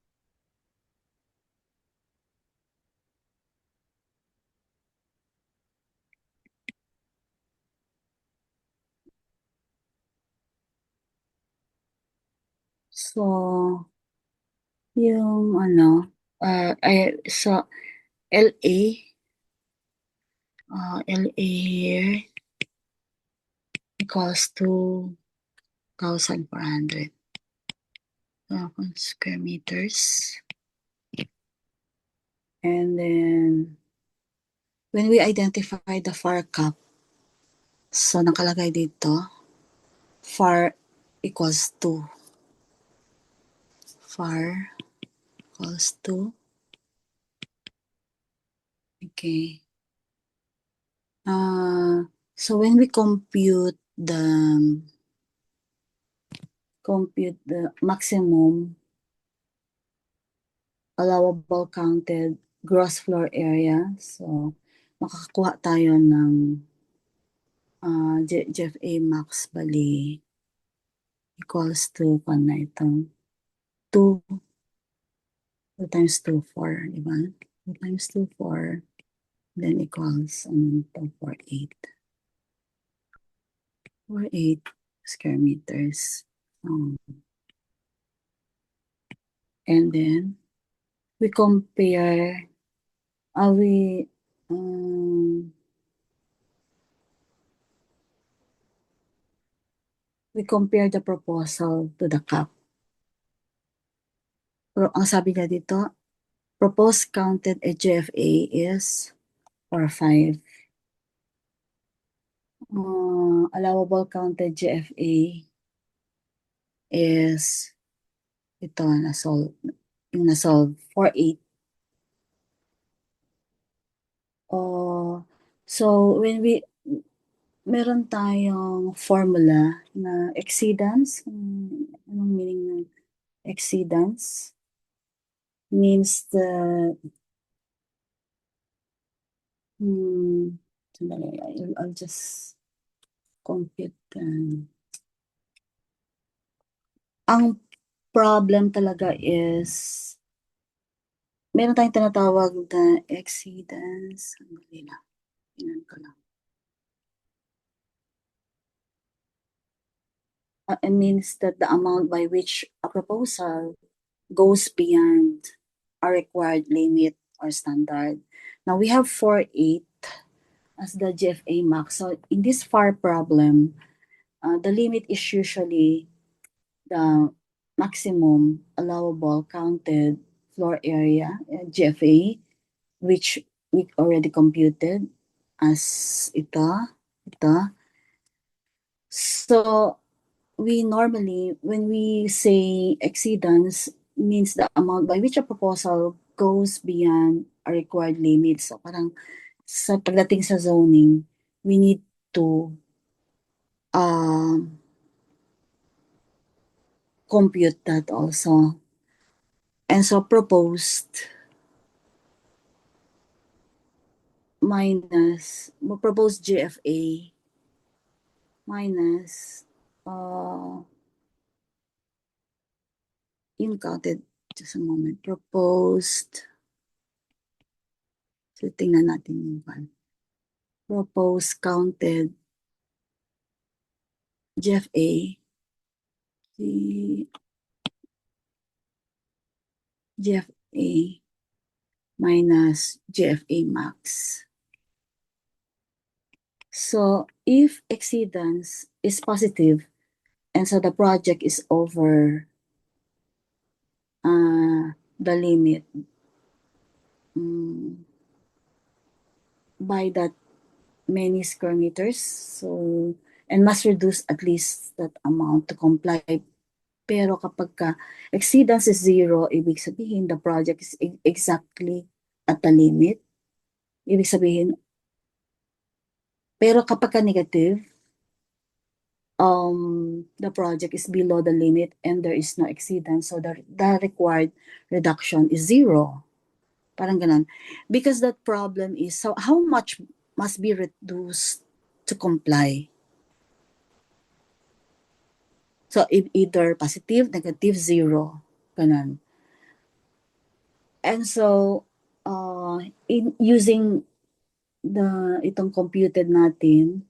So, yung so LA, LA here equals to 2,400 square meters. And then, when we identify the FAR cup, so nakalagay dito, FAR equals to. FAR equals to. Okay. So when we compute the maximum allowable counted gross floor area, so makakakuha tayo ng GFA max bali equals to 2 times 2, 4, diba? 2 times 2, 4, then equals 48. 48 square meters. And then we compare, we compare the proposal to the cap. Pero ang sabi niya dito, proposed counted GFA is 5. Allowable counted GFA is ito, na-solve 48. So when meron tayong formula na exceedance. Anong meaning ng exceedance? Means that I'll just compute. Ang problem talaga is meron tayong tinatawag na exceedance. Sandali lang. Tingnan ko lang. It means that the amount by which a proposal goes beyond a required limit or standard. Now we have 48 as the GFA max. So in this FAR problem, the limit is usually the maximum allowable counted floor area, GFA, which we already computed as ito. So we normally, when we say exceedance, means the amount by which a proposal goes beyond a required limit. So parang sa pagdating sa zoning, we need to compute that also. And so proposed minus, proposed GFA minus, yung counted, just a moment, proposed, so tingnan natin yung one. Proposed counted GFA, GFA minus GFA max. So if exceedance is positive, and so the project is over the limit by that many square meters, so and must reduce at least that amount to comply. Pero kapag exceedance is zero, ibig sabihin the project is exactly at the limit. Ibig sabihin, pero kapag negative, the project is below the limit and there is no exceedance, so the required reduction is zero. Parang ganun. Because that problem is, so how much must be reduced to comply? So either positive, negative, zero. Ganun. And so, in using itong computed natin,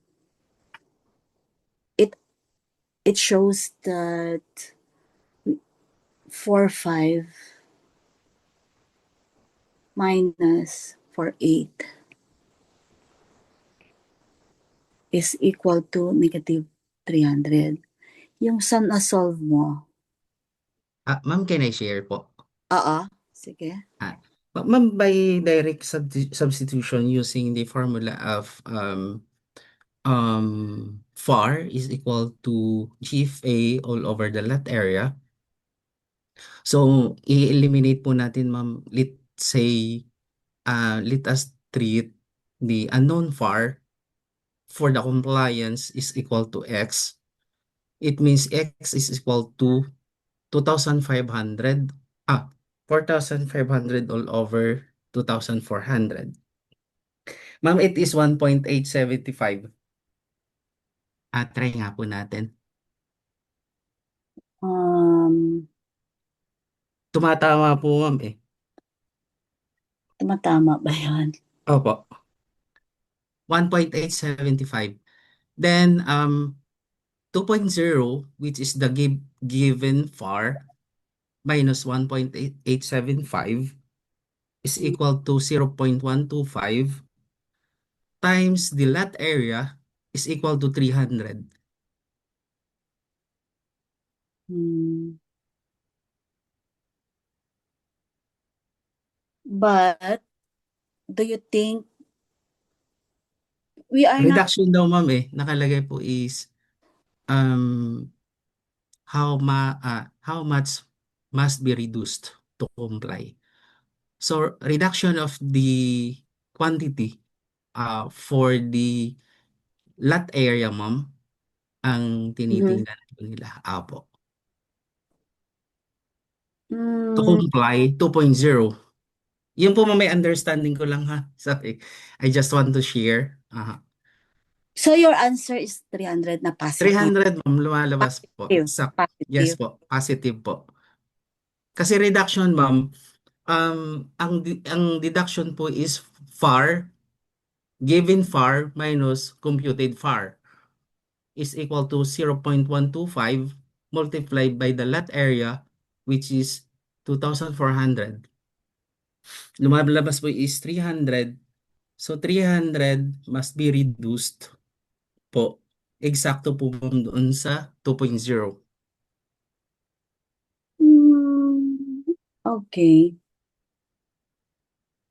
it shows that 4.5 minus 4.8 is equal to negative 300. Yung sa na-solve mo, Ma'am, can I share po? sige. Ma'am, by direct substitution using the formula of FAR is equal to GFA all over the lot area. So, i-eliminate po natin, ma'am, let's say, let us treat the unknown FAR for the compliance is equal to X. It means X is equal to 2,500, 4,500 all over 2,400. Ma'am, it is 1.875. Try nga po natin. Tumatama po, ma'am eh. Tumatama ba yan? Opo. 1.875. Then 2.0, which is the given FAR, minus 1.875 is equal to 0.125 times the lot area is equal to 300. But do you think we are not Reduction daw, ma'am eh. Nakalagay po is how much must be reduced to comply. So reduction of the quantity for the lot area, ma'am, ang tinitingnan po nila. Apo. To comply, 2.0. Yun po, ma'am, may understanding ko lang ha. Sorry. I just want to share. So your answer is 300 na positive. 300, ma'am, lumalabas po. Positive. Yes po, positive po. Kasi reduction, ma'am, ang deduction po is FAR, given FAR minus computed FAR is equal to 0.125 multiplied by the lot area, which is 2,400. Lumalabas po is 300. So 300 must be reduced po. Eksakto po doon sa 2.0. Okay.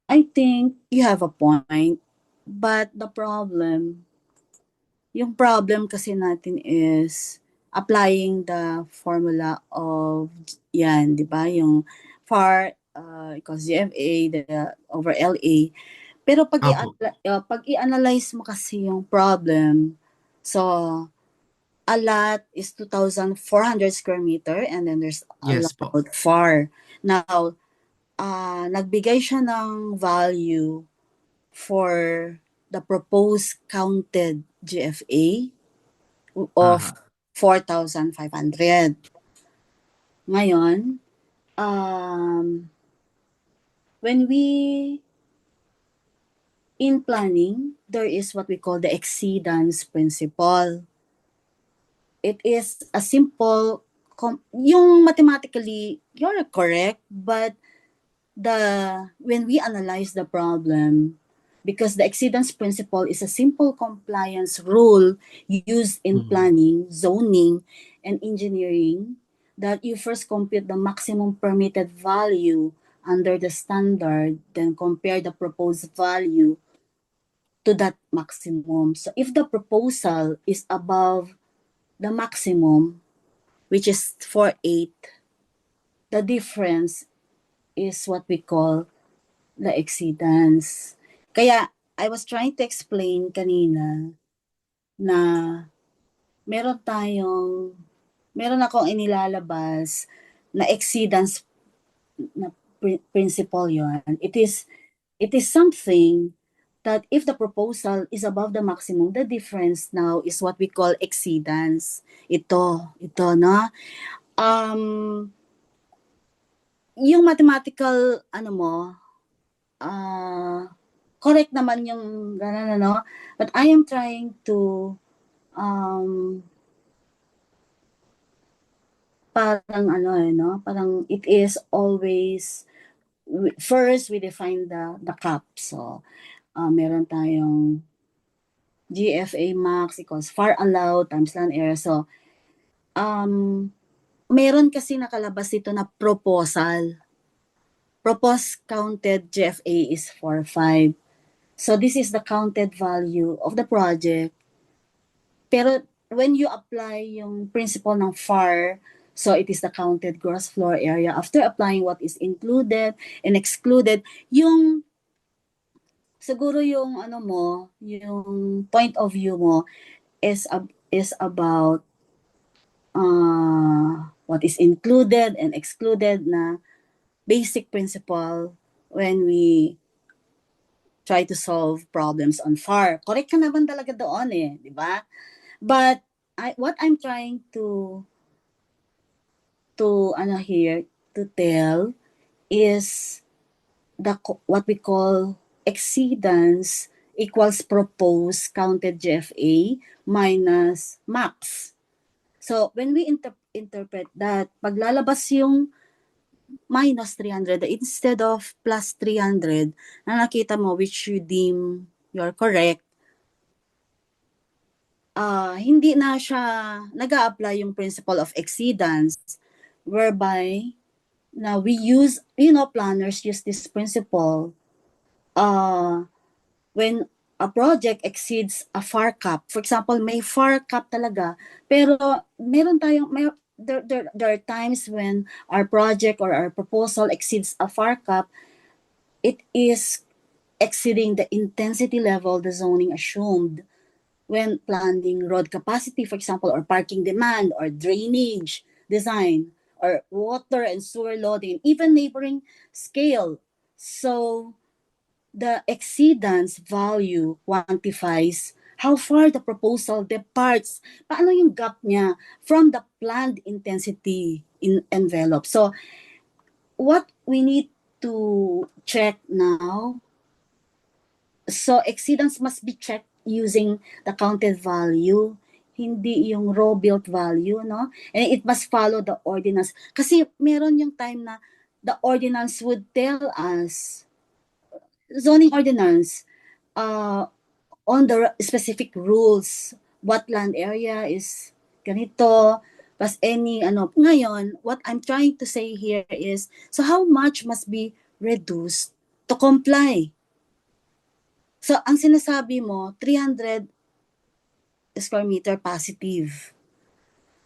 I think you have a point, but yung problem kasi natin is applying the formula of yan, di ba? Yung FAR equals GFA over LA. Pero pag i-analyze mo kasi yung problem, so a lot is 2,400 square meter and then there's Yes po. allowed FAR. Now, nagbigay siya ng value for the proposed counted GFA of Aha. 4,500. Ngayon, when we in planning, there is what we call the exceedance principle. It is a simple, yung mathematically, you're correct, but when we analyze the problem, because the exceedance principle is a simple compliance rule used in Mhm. planning, zoning, and engineering, that you first compute the maximum permitted value under the standard, then compare the proposed value to that maximum. So if the proposal is above the maximum, which is 4.8, the difference is what we call the exceedance. Kaya I was trying to explain kanina na meron akong inilalabas na exceedance na principle yon. It is something that if the proposal is above the maximum, the difference now is what we call exceedance. Ito, no? Yung mathematical, correct naman yung gano'n, ano? But I am trying to, parang it is always, first we define the cap. So, meron tayong GFA max equals far allowed times land area. So, meron kasi nakalabas dito na proposal. Proposed counted GFA is 4.5. So, this is the counted value of the project. Pero, when you apply yung principle ng FAR, so it is the counted gross floor area. After applying what is included and excluded, siguro yung yung point of view mo is about what is included and excluded na basic principle when we try to solve problems on FAR. Correct ka naman talaga doon di ba? But what I'm trying to here to tell is what we call exceedance equals proposed counted GFA minus max. So when we interpret that, paglalabas yung minus 300 instead of plus 300 na nakita mo, which you deem you're correct, hindi na siya nag-a-apply yung principle of exceedance, whereby na we use, planners use this principle when a project exceeds a FAR cap. For example, may FAR cap talaga, pero there are times when our project or our proposal exceeds a FAR cap. It is exceeding the intensity level the zoning assumed when planning road capacity, for example, or parking demand, or drainage design, or water and sewer loading, even neighboring scale. So the exceedance value quantifies how far the proposal departs. Paano yung gap niya from the planned intensity in envelope. So what we need to check now, so exceedance must be checked using the counted value, hindi yung raw built value, no? And it must follow the ordinance. Kasi meron yung time na the ordinance would tell us, zoning ordinance, on the specific rules, what land area is ganito, plus any Ngayon, what I'm trying to say here is, so how much must be reduced to comply? So, ang sinasabi mo, 300 square meter positive.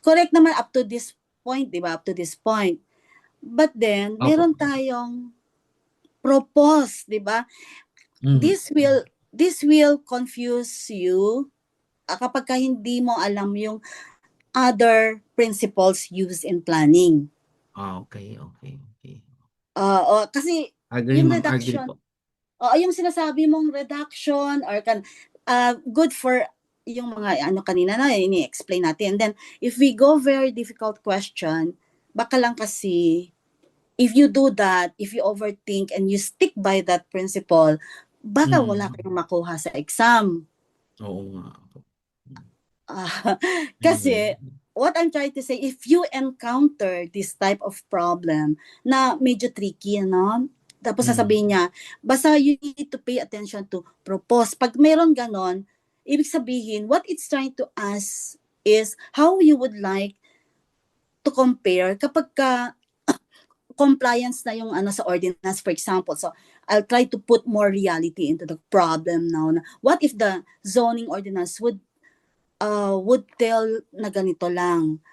Correct naman up to this point, di ba? Up to this point. But then, meron tayong propose, di ba? Mhm. This will confuse you kapag ka hindi mo alam yung other principles used in planning. Okay, okay, okay. Kasi Agree, yung ma'am. Agree reduction, po. yung sinasabi mong reduction or good for yung mga ano kanina na ini-explain natin. And then, if we go very difficult question, baka lang kasi, if you do that, if you overthink and you stick by that principle, baka wala kayong makuha sa exam. Oo nga po. Ah, Anyway. kasi, what I'm trying to say, if you encounter this type of problem na medyo tricky, no? Tapos sasabihin niya, basta you need to pay attention to propose. Pag meron ganon, ibig sabihin, what it's trying to ask is how you would like to compare kapag compliance na yung ano sa ordinance, for example. So, I'll try to put more reality into the problem now. What if the zoning ordinance would tell na ganito lang,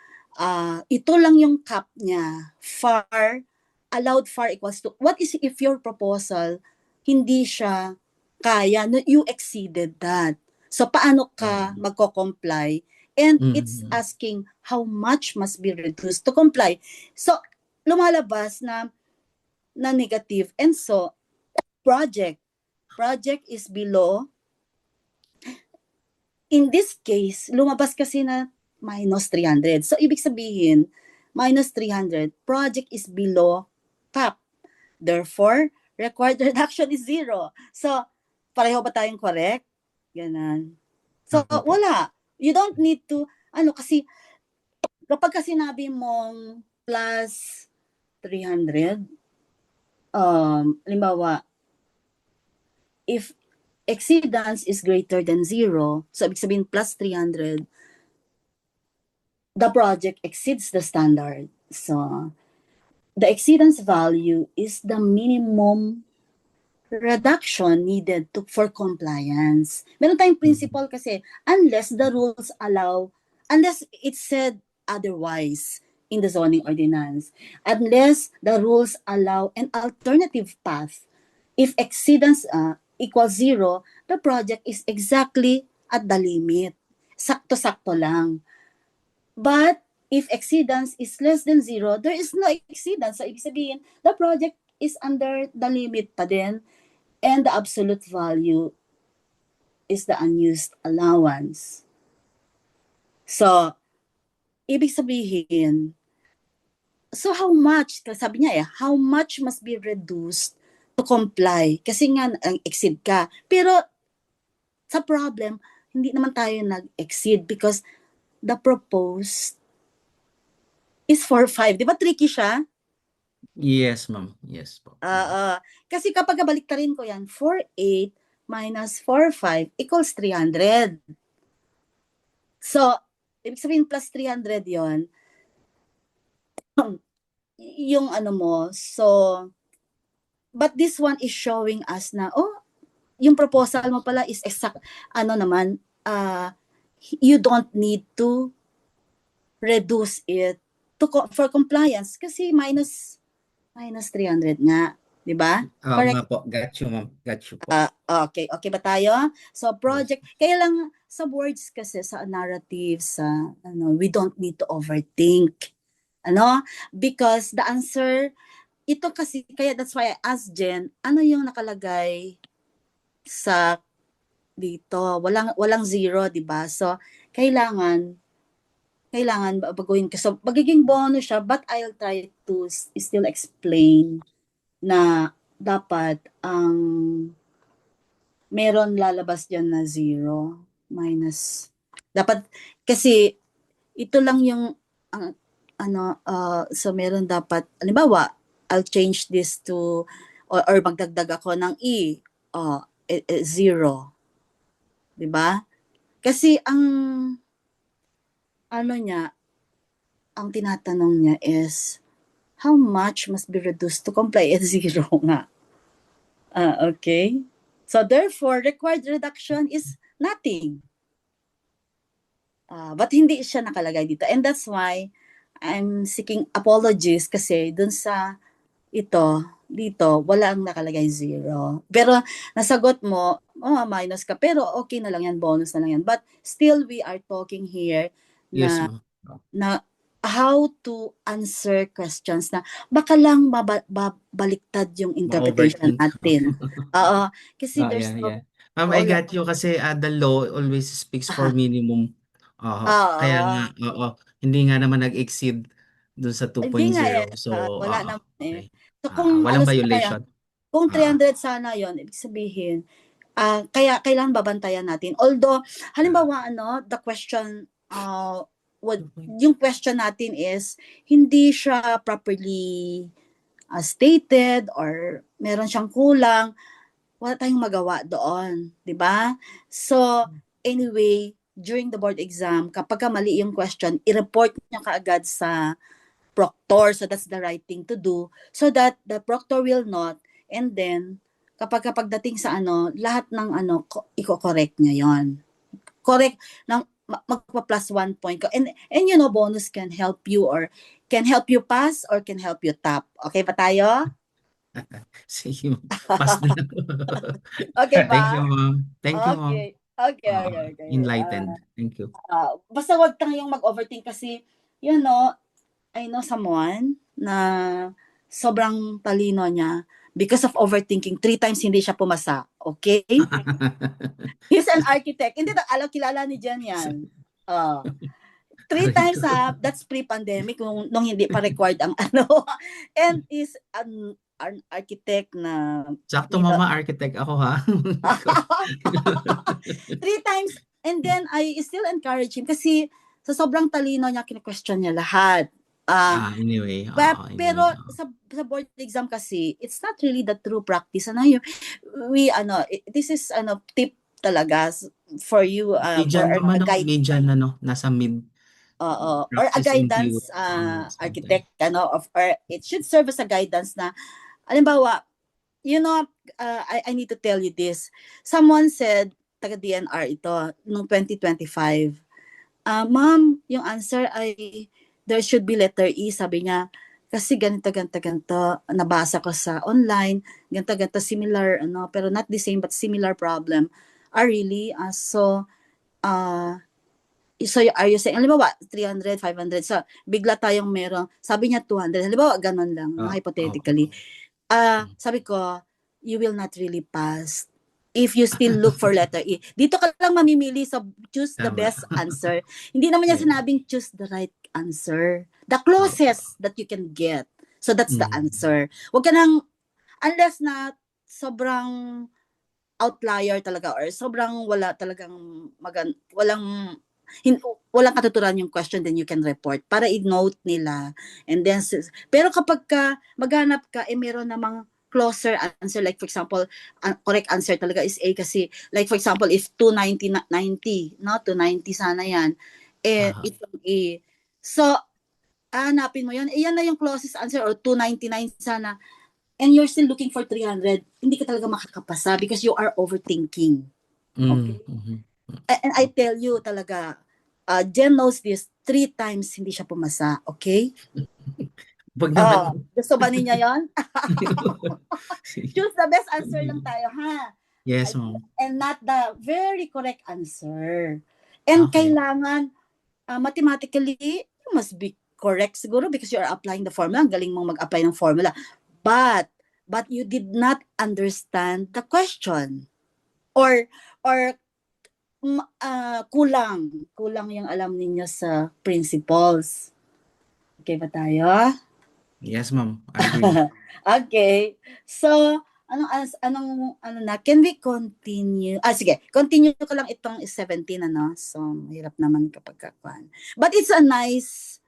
ito lang yung cap niya, allowed far equals to, what is if your proposal, hindi siya kaya, no, you exceeded that. So, paano ka magko-comply? And it's asking how much must be reduced to comply. So, lumalabas na negative. And so, project is below. In this case, lumabas kasi na minus 300. So, ibig sabihin, minus 300, project is below cap. Therefore, required reduction is 0. So, pareho ba tayong correct? Ganun. So, wala. You don't need to, kasi, kapag sinabi mong plus 300, halimbawa, if exceedance is greater than 0, so ibig sabihin plus 300, the project exceeds the standard. So, the exceedance value is the minimum reduction needed for compliance. Meron tayong principle kasi, unless the rules allow, unless it's said otherwise in the zoning ordinance, unless the rules allow an alternative path, if exceedance equals 0, the project is exactly at the limit. Sakto-sakto lang. But if exceedance is less than 0, there is no exceedance. So, ibig sabihin, the project is under the limit pa din, and the absolute value is the unused allowance. So, ibig sabihin, so how much, sabi niya how much must be reduced to comply? Kasi nga, exceed ka. Pero, sa problem, hindi naman tayo nag-exceed because the proposed is 4.5. Di ba tricky siya? Yes, ma'am. Yes po. Kasi kapag baliktarin ko yan, 4.8 minus 4.5 equals 300. So, ibig sabihin plus 300 yon yung mo. So, but this one is showing us na, yung proposal mo pala is exact, naman, you don't need to reduce it for compliance kasi minus 300 nga, di ba? Correct po. Got you, ma'am. Got you po. Okay ba tayo? So project, kaya lang sa words kasi, sa narrative, sa we don't need to overthink. Because the answer, ito kasi, kaya that's why I asked Jen, ano yung nakalagay sa dito? Walang 0, di ba? So, kailangan baguhin ko. So, magiging bonus siya, but I'll try to still explain na dapat ang meron lalabas dyan na 0 minus. Dapat, kasi ito lang yung so meron dapat, halimbawa, I'll change this to, or magdagdag ako ng E, 0. Diba? Kasi ang ang tinatanong niya is, how much must be reduced to comply? 0 nga. Okay? So therefore, required reduction is nothing. But hindi siya nakalagay dito. And that's why I'm seeking apologies kasi dun sa dito, wala ang nakalagay 0. Pero nasagot mo, minus ka. Pero okay na lang yan, bonus na lang yan. But still, we are talking here Yes, na ma'am. na how to answer questions na baka lang baliktad yung interpretation Ma-overthink. natin. Oo, kasi there's Yeah, no, yeah. Ma'am, I oo, got you kasi the law always speaks for minimum. Kaya nga, oo. hindi nga naman nag-exceed dun sa Hindi nga 2.0. So, wala naman okay. So kung Walang sana yan, violation. kung Ah, 300 sana yon, ibig sabihin, kaya kailangan babantayan natin. Although, halimbawa, the question, yung question natin is, hindi siya properly stated or meron siyang kulang, wala tayong magawa doon, 'di ba? So, anyway, during the board exam, kapag mali yung question, i-report niya kaagad sa proctor. So that's the right thing to do so that the proctor will not, and then kapag dating sa lahat ng iko-correct niya 'yon. Correct ng magpa-plus 1 point ko. And bonus can help you or can help you pass or can help you top. Okay pa tayo? sige, ma'am. Pass na lang. Okay Thank you, ba? ma'am. Thank you, ma'am. Okay. Okay, okay, okay. Enlightened. Thank you. Basta wag kang mag-overthink kasi, I know someone na sobrang talino niya. Because of overthinking, 3 times hindi siya pumasa. Okay? He's an architect. Hindi na kilala ni Jen yan. 3 times that's pre-pandemic nung hindi pa required ang And is an architect na Sakto, mama, architect ako, ha? 3 times, and then I still encourage him kasi sa sobrang talino niya, kine-question niya lahat. Anyway, Pero sa board exam kasi, it's not really the true practice. This is tip talaga for you, for Median, a ma'am, guide, median, nasa mid or a practice and theory, guidance something. architect, or it should serve as a guidance na, halimbawa, I need to tell you this. Someone said, taga DNR ito, noong 2025, ma'am, yung answer ay there should be letter E, sabi niya, kasi ganito, ganito, ganito, nabasa ko sa online, ganito, ganito, similar, pero not the same, but similar problem. Really? So are you saying, halimbawa, 300, 500, so bigla tayong meron, sabi niya 200, halimbawa, ganun lang, hypothetically. Sabi ko, you will not really pass if you still look for letter E. Dito ka lang mamimili, so choose the Tama. best answer. Hindi naman niya sinabing choose the right answer. The closest that you can get. So that's the answer. Huwag ka nang, unless na sobrang outlier talaga or sobrang wala talagang walang katuturan yung question, then you can report para i-note nila. And then, pero kapag maghanap ka, meron namang closer answer, like for example, correct answer talaga is A kasi, like for example, if 290, 90, no? 290 sana yan. Itong A. So, hanapin mo yan. Yan na yung closest answer, or 299 sana. And you're still looking for 300. Hindi ka talaga makakapasa because you are overthinking. Okay? And I tell you talaga, Jen knows this, 3 times hindi siya pumasa, okay? Wag naman. Gusto ba niya yon? Choose the best answer lang tayo, ha? Yes, ma'am. And not the very correct answer. And kailangan, mathematically, you must be correct siguro because you are applying the formula. Ang galing mong mag-apply ng formula. But you did not understand the question. Or kulang yung alam ninyo sa principles. Okay ba tayo? Yes, ma'am. I agree. Okay. So, can we continue? Sige. Continue ko lang itong 17, So, mahirap naman kapag kakuan. But it's a nice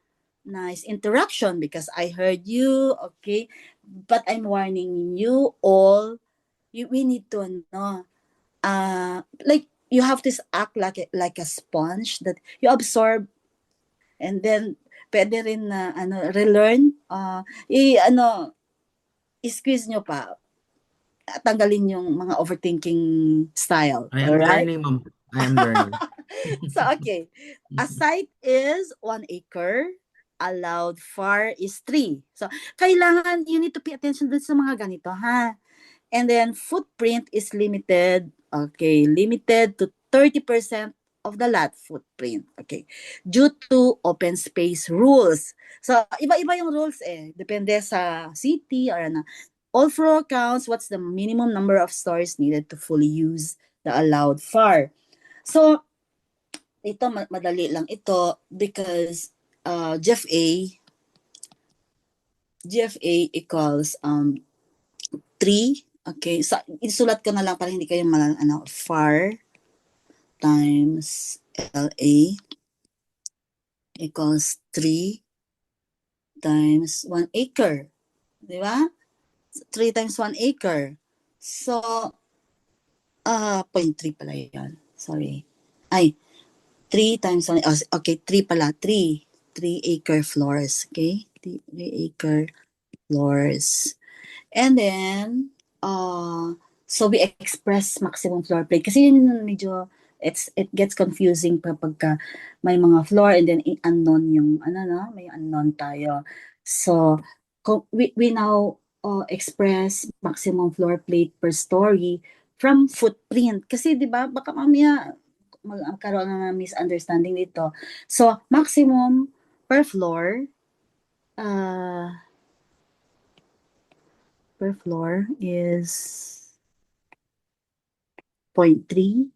interaction because I heard you, okay? But I'm warning you all, we need to, like, you have to act like a sponge that you absorb, and then pwede rin na relearn, i-squeeze nyo pa, tanggalin yung mga overthinking style. I am learning, ma'am. I am learning. So, okay. A site is 1 acre. Allowed FAR is 3. So, kailangan, you need to pay attention dun sa mga ganito, ha? And then, footprint is limited. Okay, limited to 30% of the lot footprint. Okay. Due to open space rules. So, iba-iba yung rules eh. Depende sa city or ano. All floor counts, what's the minimum number of stories needed to fully use the allowed FAR. So, ito madali lang ito because GFA equals 3. Okay, so isulat ko na lang para hindi kayo FAR times LA equals 3 times 1 acre. Di ba? 3 times 1 acre. So, 0.3 pala yan. Sorry. Ay, 3 times 1, okay, 3 pala. 3 acre floors. Okay? 3 acre floors. And then, so we express maximum floor plate. Kasi yun medyo, it gets confusing kapag may mga floor and then unknown yung, may unknown tayo. So, we now express maximum floor plate per story from footprint. Kasi di ba baka mamaya magkaroon ng misunderstanding dito. So, maximum per floor, is 0.3.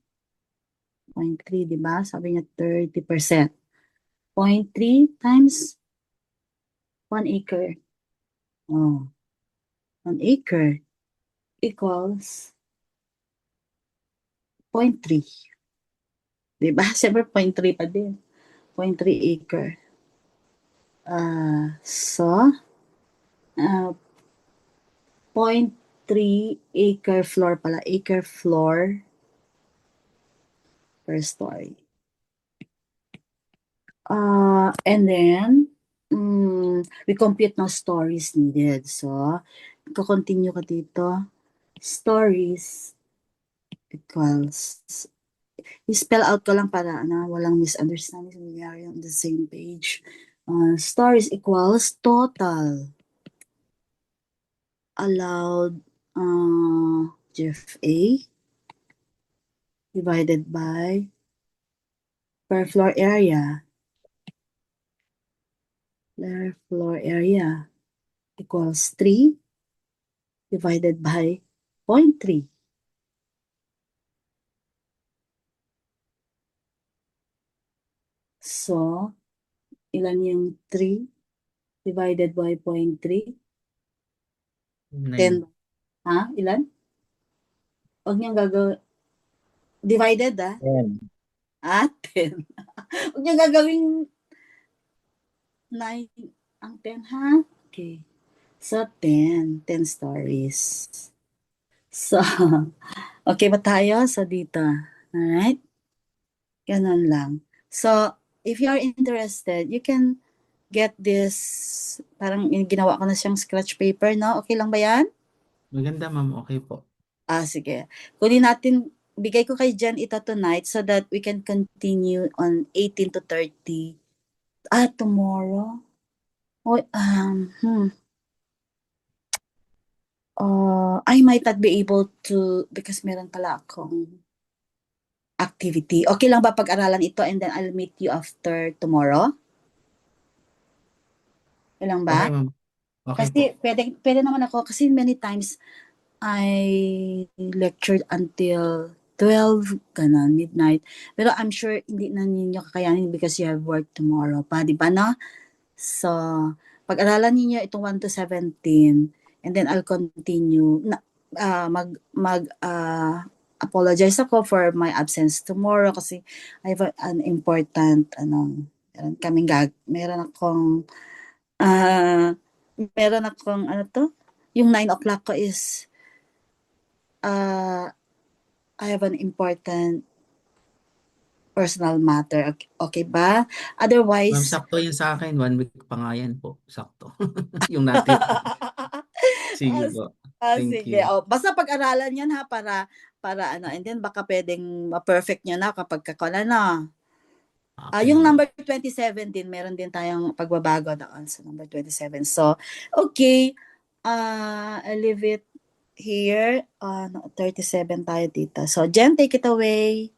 0.3, di ba? Sabi niya 30%. 0.3 times 1 acre. 1 acre equals 0.3. Di ba? Siyempre 0.3 pa din. 0.3 acre. So, 0.3 acre floor pala. Acre floor per story. And then, we compute now stories needed. So, continue ka dito. Stories equals, i-spell out ko lang para walang misunderstanding sa nangyari on the same page. Stories equals total allowed GFA divided by per floor area. Per floor area equals 3 divided by 0.3. So, ilan yung 3 divided by 0.3? 10. 9. Ilan? Huwag niyang gagawin. Divided, 10. 10. Huwag niyang gagawing 9 ang 10, ha? Okay. So, 10 stories. So, okay ba tayo? So, dito. Alright? Ganun lang. So, if you are interested, you can get this, parang ginawa ko na siyang scratch paper, no? Okay lang ba yan? Maganda, ma'am. Okay po. Sige. Kunin natin, bigay ko kay Jen ito tonight so that we can continue on 18 to 30. Tomorrow? I might not be able to because meron pala akong activity. Okay lang ba pag-aralan ito and then I'll meet you after tomorrow? Okay lang ba? Okay, ma'am. Okay Kasi po. pwede naman ako kasi many times I lectured until 12, ganun, midnight. Pero I'm sure hindi na ninyo kakayanin because you have work tomorrow pa, di ba na? So, pag-aralan niyo itong 1 to 17 and then I'll continue apologize ako for my absence tomorrow kasi I have an important meron akong yung 9 o'clock ko is I have an important personal matter. Okay ba? Ma'am, Otherwise, sakto yan sa akin. 1 week pa nga yan po. Sakto. Yung natin. Sige po. Thank sige. you. Basta pag-aralan yan ha para and then baka pwedeng ma-perfect nyo na kapag kakala na. Okay, Yung ma'am. number 27 din, meron din tayong pagbabago doon sa number 27. So, okay. I leave it here. 37 tayo dito. So, Jen, take it away.